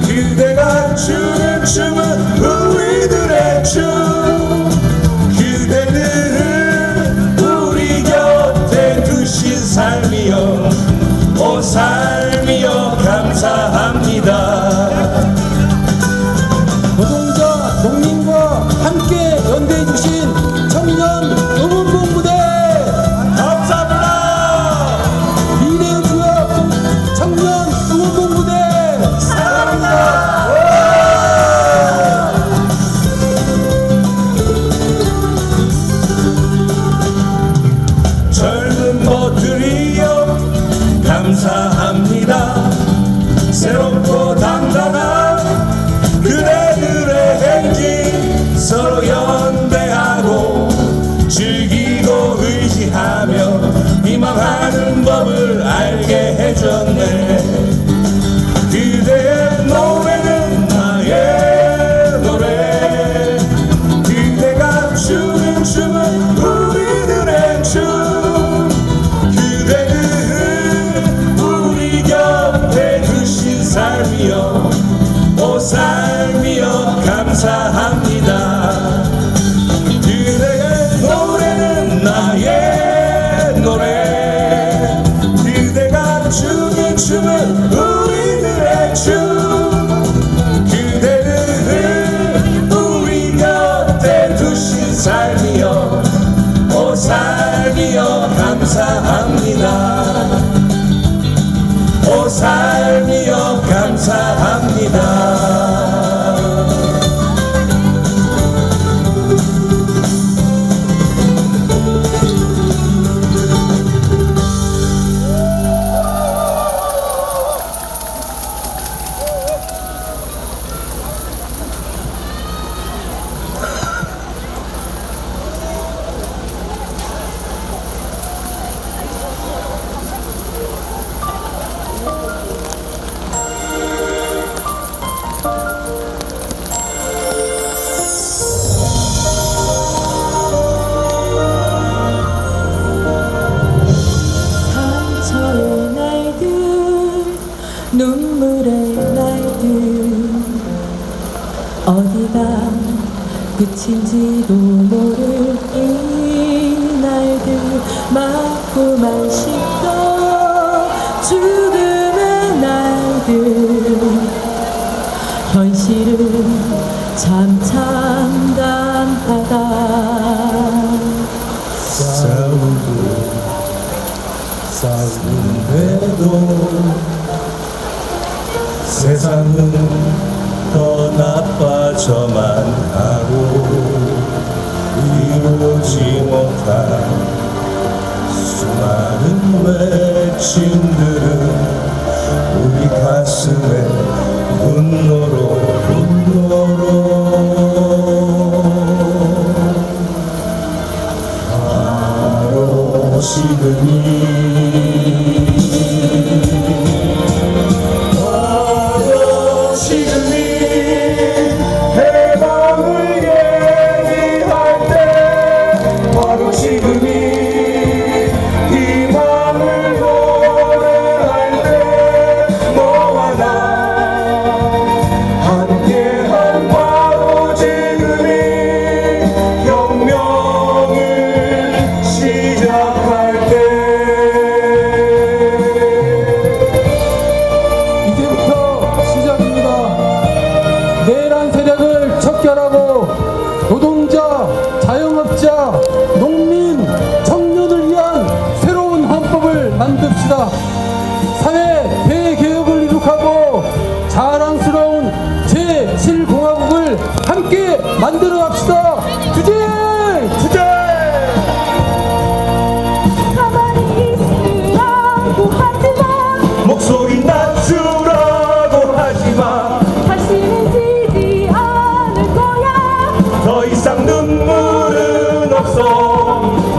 그대가 추는 춤은 우리들의 춤, 그대들은 우리 곁에 두신 삶이여 오 삶이여 감사합니다. 노동자, 농민과 함께 연대해 주신 청년 응원봉 부대 감사합니다. 미래의 주역 청년 응원봉 부대 사랑합니다. 젊은 것들이여 감사합니다. 새롭고 당당한 그대들의 행진 서로 연대하고 즐기고 의지하며 희망하는 법을 알게 해줬네. 그대의 노래는 나의 노래, 그대가 추는 춤은 우리들의 춤, 그대들은 우리 곁에 두신 삶이여 오 삶이여 감사합니다. 그대의 노래는 나의 노래, 그대가 추는 춤은 우리들의 춤, 그대들은 우리 곁에 두신 삶이여 오 삶이여 감사합니다. 오 삶이여 감사합니다. 상처의 날들, 눈물의 날들, 어디가 끝인지도 모를 이 날들, 맞고만 싶던 죽음의 날들, 현실은 참 참담하다. 싸우는데도 세상은 더 나빠져만 하고 이루지 못한 수많은 외침들은 우리 가슴에 분노로 바로 지금이 해방을 얘기할 때 바로 지금이 희망을 노래할 때 너와 나 함께한 바로 지금이 혁명을 시작할 때 이제부터 시작입니다. 내란 세력을 척결하고 노동자, 자영업자, 농민, 청년을 위한 새로운 헌법을 만듭시다. 사회 대개혁을 이룩하고 자랑스러운 제7공화국을 함께 만들어 갑시다. 투쟁! 투쟁! 가만히 있으라고 하지마 목소리 낮추라고 하지마 다시는 지지 않을 거야 더 이상 눈물은 없어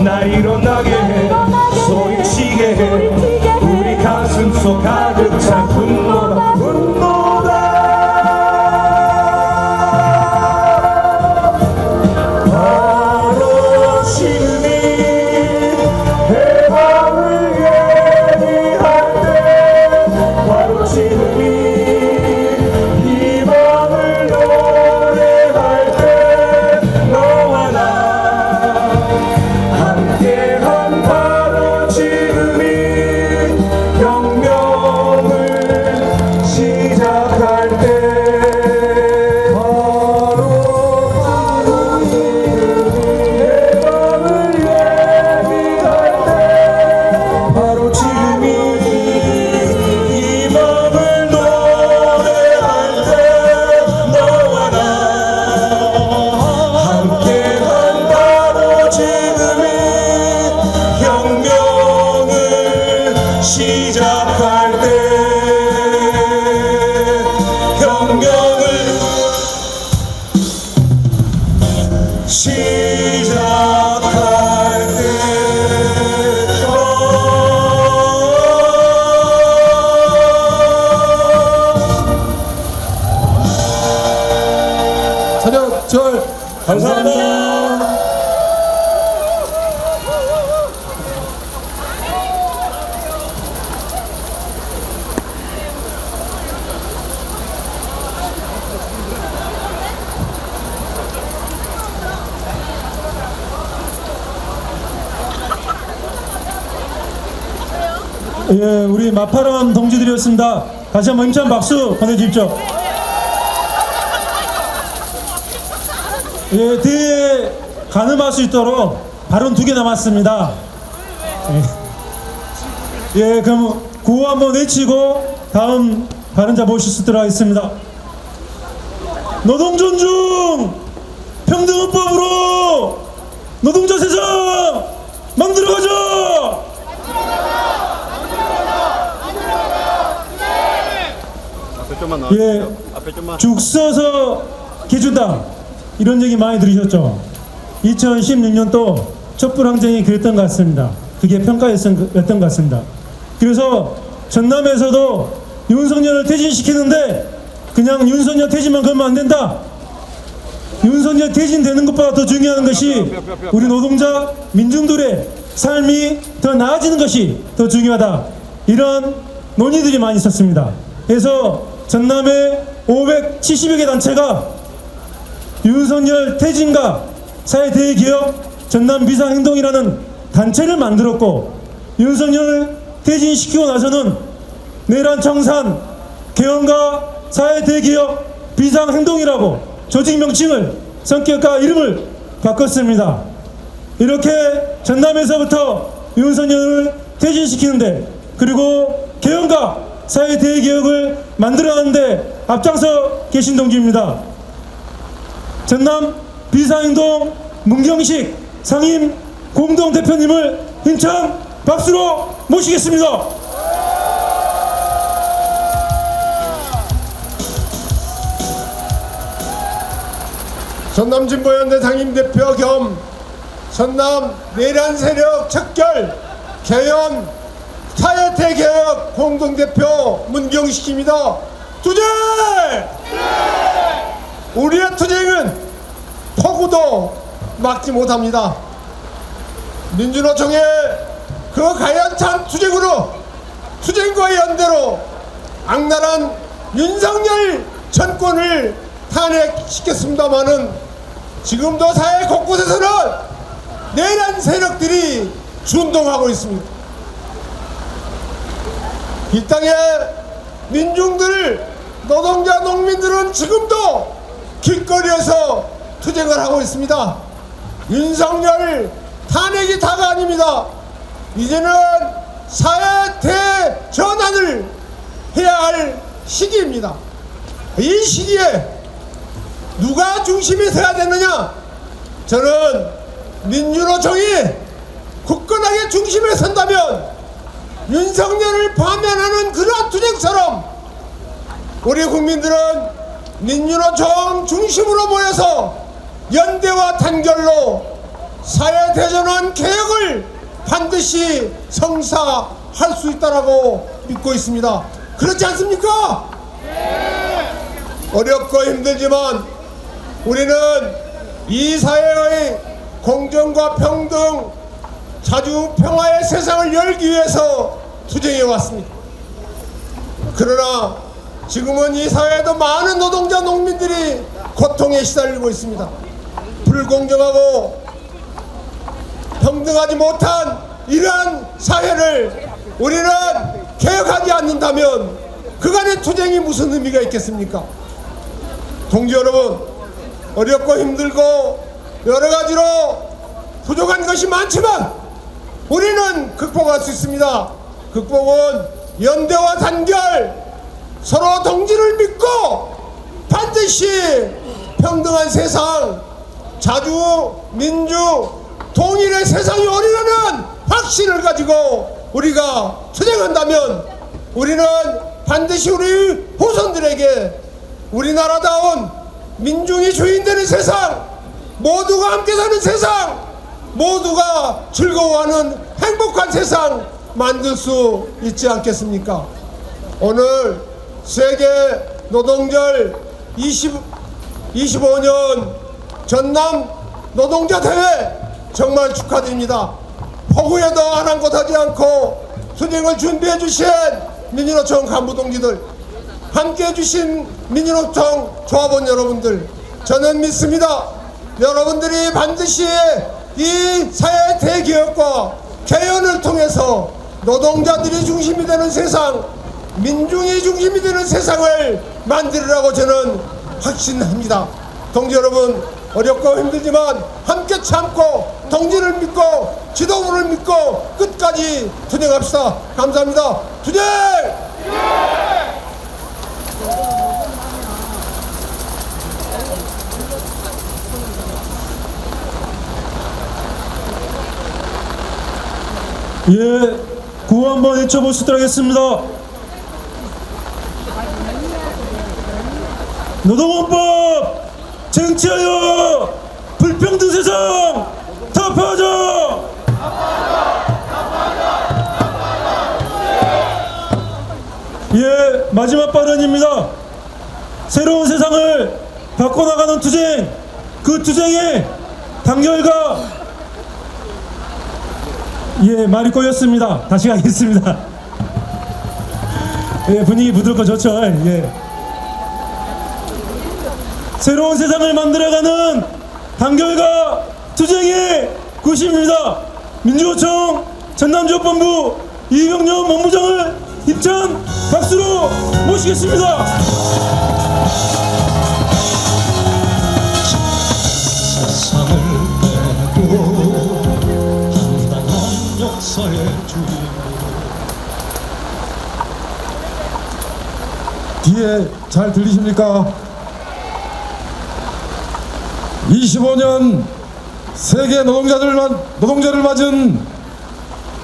날 일어나게 해 소리치게 해 우리 가슴 속 가득 찬 분노다 바로 지금이 해방을 얘기할 때 바로 지금이 희망을 노래할 때 너와 나 함께한 바로 지금이 혁명을 시작할 때 바로 해방을 얘기할 때 바로 지금이 희망을 노래할 때 너와 나 함께한 바로 지금이 혁명을 시작할 때 혁명을 시작할 때 차렷절 감사합니다. 예, 우리 마파람 동지들이었습니다. 다시 한번 힘찬 박수 보내주십시오. 예, 대회에 가늠할 수 있도록 발언 2개 남았습니다. 예, 그럼 구호 한번 외치고 다음 발언자 모실 수 있도록 하겠습니다. 노동 존중! 평등헌법으로 노동자 세상 만들어가자! 예, 죽 써서 개준다 이런 얘기 많이 들으셨죠? 2016년도 촛불항쟁이 그랬던 것 같습니다. 그게 평가였던 것 같습니다. 그래서 전남에서도 윤석열을 퇴진시키는데 그냥 윤석열 퇴진만 그러면 안 된다. 윤석열 퇴진되는 것보다 더 중요한 것이 우리 노동자 민중들의 삶이 더 나아지는 것이 더 중요하다. 이런 논의들이 많이 있었습니다. 그래서 전남의 570여 개 단체가 윤석열 퇴진과 사회대개혁 전남 비상행동이라는 단체를 만들었고, 윤석열을 퇴진시키고 나서는 내란 청산 개헌과 사회대개혁 비상행동이라고 조직 명칭을, 성격과 이름을 바꿨습니다. 이렇게 전남에서부터 윤석열을 퇴진시키는데, 그리고 개혁과 사회 대개혁을 만들어가는데 앞장서 계신 동지입니다. 전남 비상행동 문경식 상임 공동대표님을 힘찬 박수로 모시겠습니다. 전남진보연대 상임대표 겸 전남 내란세력 척결 개헌 사회대개혁 공동대표 문경식입니다. 투쟁! 우리의 투쟁은 폭우도 막지 못합니다. 민주노총의 그 가연찬 투쟁으로, 투쟁과 연대로 악랄한 윤석열 정권을 탄핵시켰습니다마는 지금도 사회 곳곳에서는 내란 세력들이 준동하고 있습니다. 이 땅의 민중들, 노동자, 농민들은 지금도 길거리에서 투쟁을 하고 있습니다. 윤석열 탄핵이 다가 아닙니다. 이제는 사회 대전환을 해야 할 시기입니다. 이 시기에 누가 중심이 돼야 되느냐? 저는 민주노총이 굳건하게 중심에 선다면 윤석열을 파면하는 그러한 투쟁처럼 우리 국민들은 민주노총 중심으로 모여서 연대와 단결로 사회 대전환 개혁을 반드시 성사할 수 있다라고 믿고 있습니다. 그렇지 않습니까? 어렵고 힘들지만 우리는 이 사회의 공정과 평등, 자주 평화의 세상을 열기 위해서 투쟁해 왔습니다. 그러나 지금은 이 사회에도 많은 노동자, 농민들이 고통에 시달리고 있습니다. 불공정하고 평등하지 못한 이러한 사회를 우리는 개혁하지 않는다면 그간의 투쟁이 무슨 의미가 있겠습니까? 동지 여러분, 어렵고 힘들고 여러 가지로 부족한 것이 많지만 우리는 극복할 수 있습니다. 극복은 연대와 단결, 서로 동지를 믿고 반드시 평등한 세상, 자주, 민주, 통일의 세상이 오리라는 확신을 가지고 우리가 투쟁한다면 우리는 반드시 우리 후손들에게 우리나라다운 민중이 주인되는 세상, 모두가 함께 사는 세상, 모두가 즐거워하는 행복한 세상 만들 수 있지 않겠습니까? 오늘 세계 노동절 25년 전남 노동자 대회 정말 축하드립니다. 폭우에도 아랑곳하지 않고 투쟁을 준비해 주신 민주노총 간부 동지들, 함께 해주신 민주노총 조합원 여러분들, 저는 믿습니다. 여러분들이 반드시 이 사회 대개혁과 개헌을 통해서 노동자들이 중심이 되는 세상, 민중이 중심이 되는 세상을 만들으라고 저는 확신합니다. 동지 여러분, 어렵고 힘들지만 함께 참고 동지를 믿고 지도부를 믿고 끝까지 투쟁합시다. 감사합니다. 투쟁! 예, 구호 한번 외쳐보시도록 하겠습니다. 노동헌법 쟁취하여 불평등 세상 타파하자! 예, 마지막 발언입니다. 새로운 세상을 바꿔나가는 투쟁, 그 투쟁의 단결과, 예, 말이 꼬였습니다. 다시 가겠습니다. 예, 분위기 부드럽고 좋죠. 예. 새로운 세상을 만들어가는 단결과 투쟁의 구심입니다. 민주노총 전남지역본부 이병렬 본부장을 힘찬 박수로 모시겠습니다. 세상을 내고 한단한 역사의 주인공 뒤에 잘 들리십니까? 25년 세계 노동자를 맞은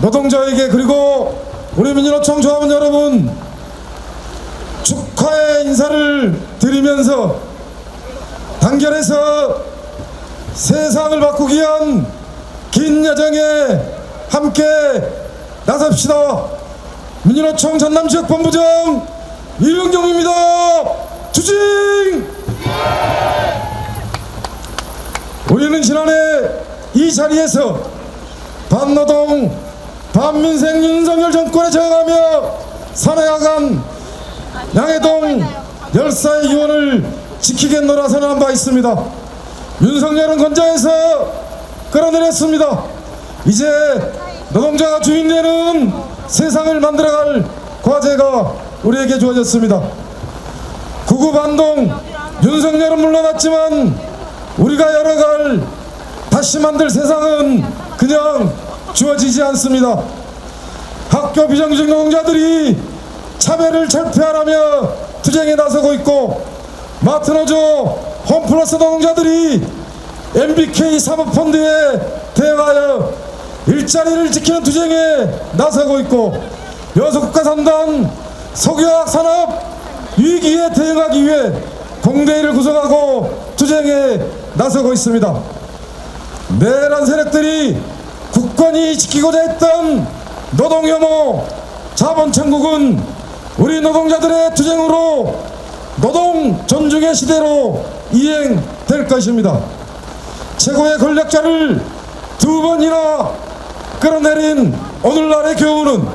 노동자에게 그리고 우리 민주노총 조합원 여러분 축하의 인사를 드리면서 단결해서 세상을 바꾸기 위한 긴 여정에 함께 나섭시다. 민주노총 전남지역본부장 이병정입니다. 추징! 우리는 지난해 이 자리에서 반노동, 반민생 윤석열 정권에 저항하며 산해하간 양해동 열사의 유언을 지키겠노라 선언한 바 있습니다. 윤석열은 건자에서 끌어내렸습니다. 이제 노동자가 주인되는 세상을 만들어갈 과제가 우리에게 주어졌습니다. 구구 반동 윤석열은 물러났지만 우리가 열어갈 다시 만들 세상은 그냥 주어지지 않습니다. 학교 비정규직 노동자들이 차별을 철폐하라며 투쟁에 나서고 있고 마트노조 홈플러스 노동자들이 MBK 사모펀드에 대응하여 일자리를 지키는 투쟁에 나서고 있고 여성국가 3단 석유화학 산업 위기에 대응하기 위해 공대회를 구성하고 투쟁에 나서고 있습니다. 내란 세력들이 굳건히 지키고자 했던 노동혐오 자본천국은 우리 노동자들의 투쟁으로 노동 존중의 시대로 이행될 것입니다. 최고의 권력자를 두 번이나 끌어내린 오늘날의 교훈은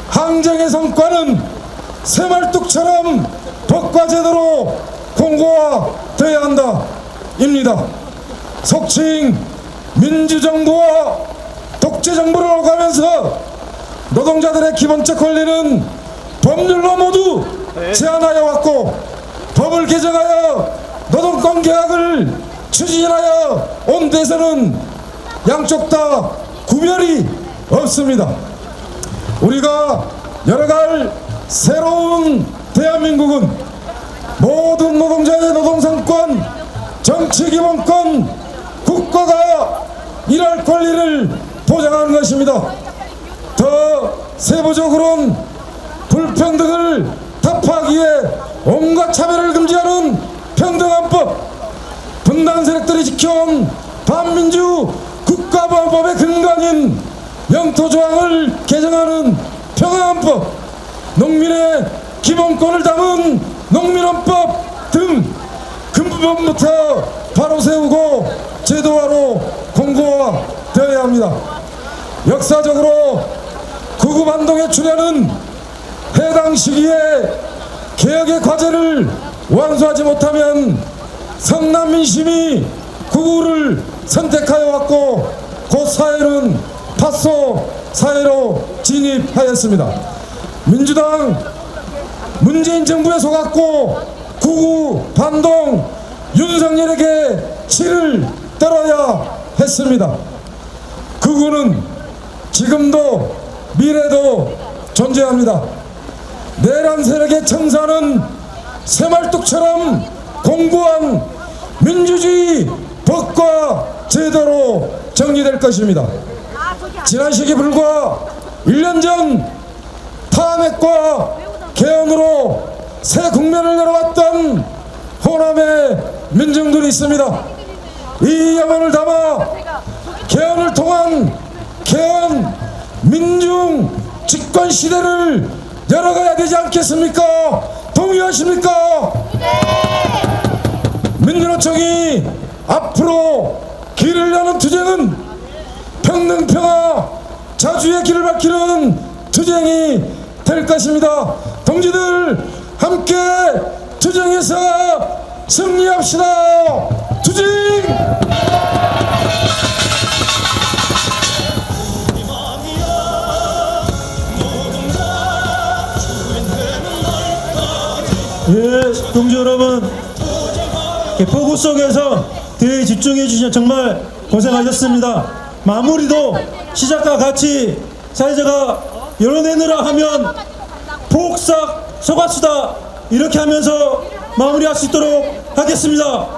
항쟁의 성과는 새말뚝처럼 법과 제도로 공고화되어야 한다 입니다. 속칭 민주정부와 독재정부를 오가면서 노동자들의 기본적 권리는 법률로 모두 제한하여 왔고 법을 개정하여 노동권 계약을 추진하여 온 데서는 양쪽 다 구별이 없습니다. 우리가 열어갈 새로운 대한민국은 모든 노동자의 노동상권, 정치기본권, 국가가 일할 권리를 보장하는 것입니다. 더 세부적으로는 불평등을 타파하기 위해 온갖 차별을 금지하는 평등한법, 분단 세력들이 지켜온 반민주 국가보안법의 근간인 영토조항을 개정하는 평화헌법, 농민의 기본권을 담은 농민헌법 등 근본부터 바로 세우고 제도화로 공고화되어야 합니다. 역사적으로 구구반동의 출현은 해당 시기에 개혁의 과제를 완수하지 못하면 성남 민심이 구구를 선택하여 왔고 곧 사회는 팥소 사회로 진입하였습니다. 민주당 문재인 정부에 속았고 구구 반동 윤석열에게 치를 떨어야 했습니다. 구구는 지금도 미래도 존재합니다. 내란 세력의 청사는 새말뚝처럼 공고한 민주주의 법과 제도로 정리될 것입니다. 지난 시기 불과 1년 전 탄핵과 개헌으로 새 국면을 열어왔던 호남의 민중들이 있습니다. 이 염원을 담아 개헌을 통한 개헌 민중 집권 시대를 열어가야 되지 않겠습니까? 동의하십니까? 민주노총이 앞으로 길을 여는 투쟁은 평등, 평화, 자주의 길을 밝히는 투쟁이 될 것입니다. 동지들 함께 투쟁해서 승리합시다. 투쟁! 예, 동지 여러분, 폭우 속에서 대회에 집중해 주셔서 정말 고생하셨습니다. 마무리도 시작과 같이 사회자가 열어내느라 하면 폭삭 속았수다 이렇게 하면서 마무리할 수 있도록 하겠습니다.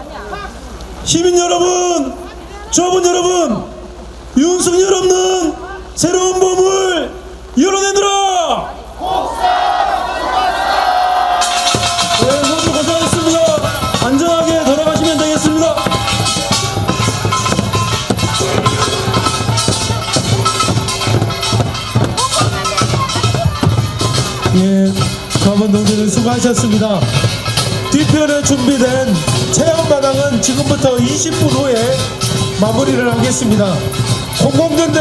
시민 여러분, 조합원 여러분, 윤석열 없는 새로운 봄을 열어내느라! 네, 모두 고생하셨습니다. 안전하게 돌아가시면 되겠습니다. 예, 조합원 동지들 수고하셨습니다. 뒤편에 준비된 체험마당은 지금부터 20분 후에 마무리를 하겠습니다. 공공연대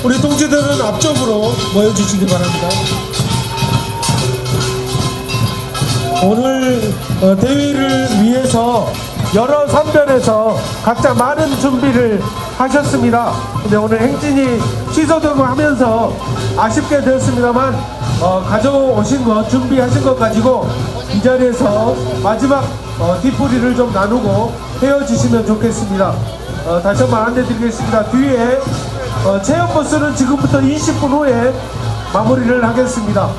우리 동지들은 앞쪽으로 모여주시기 바랍니다. 오늘 대회를 위해서 여러 선변에서 각자 많은 준비를 하셨습니다. 근데 오늘 행진이 취소되고 하면서 아쉽게 되었습니다만 가져오신 것, 준비하신 것 가지고 이 자리에서 마지막 뒷풀이를 좀 나누고 헤어지시면 좋겠습니다. 다시 한번 안내드리겠습니다. 뒤에 체험버스는 지금부터 20분 후에 마무리를 하겠습니다.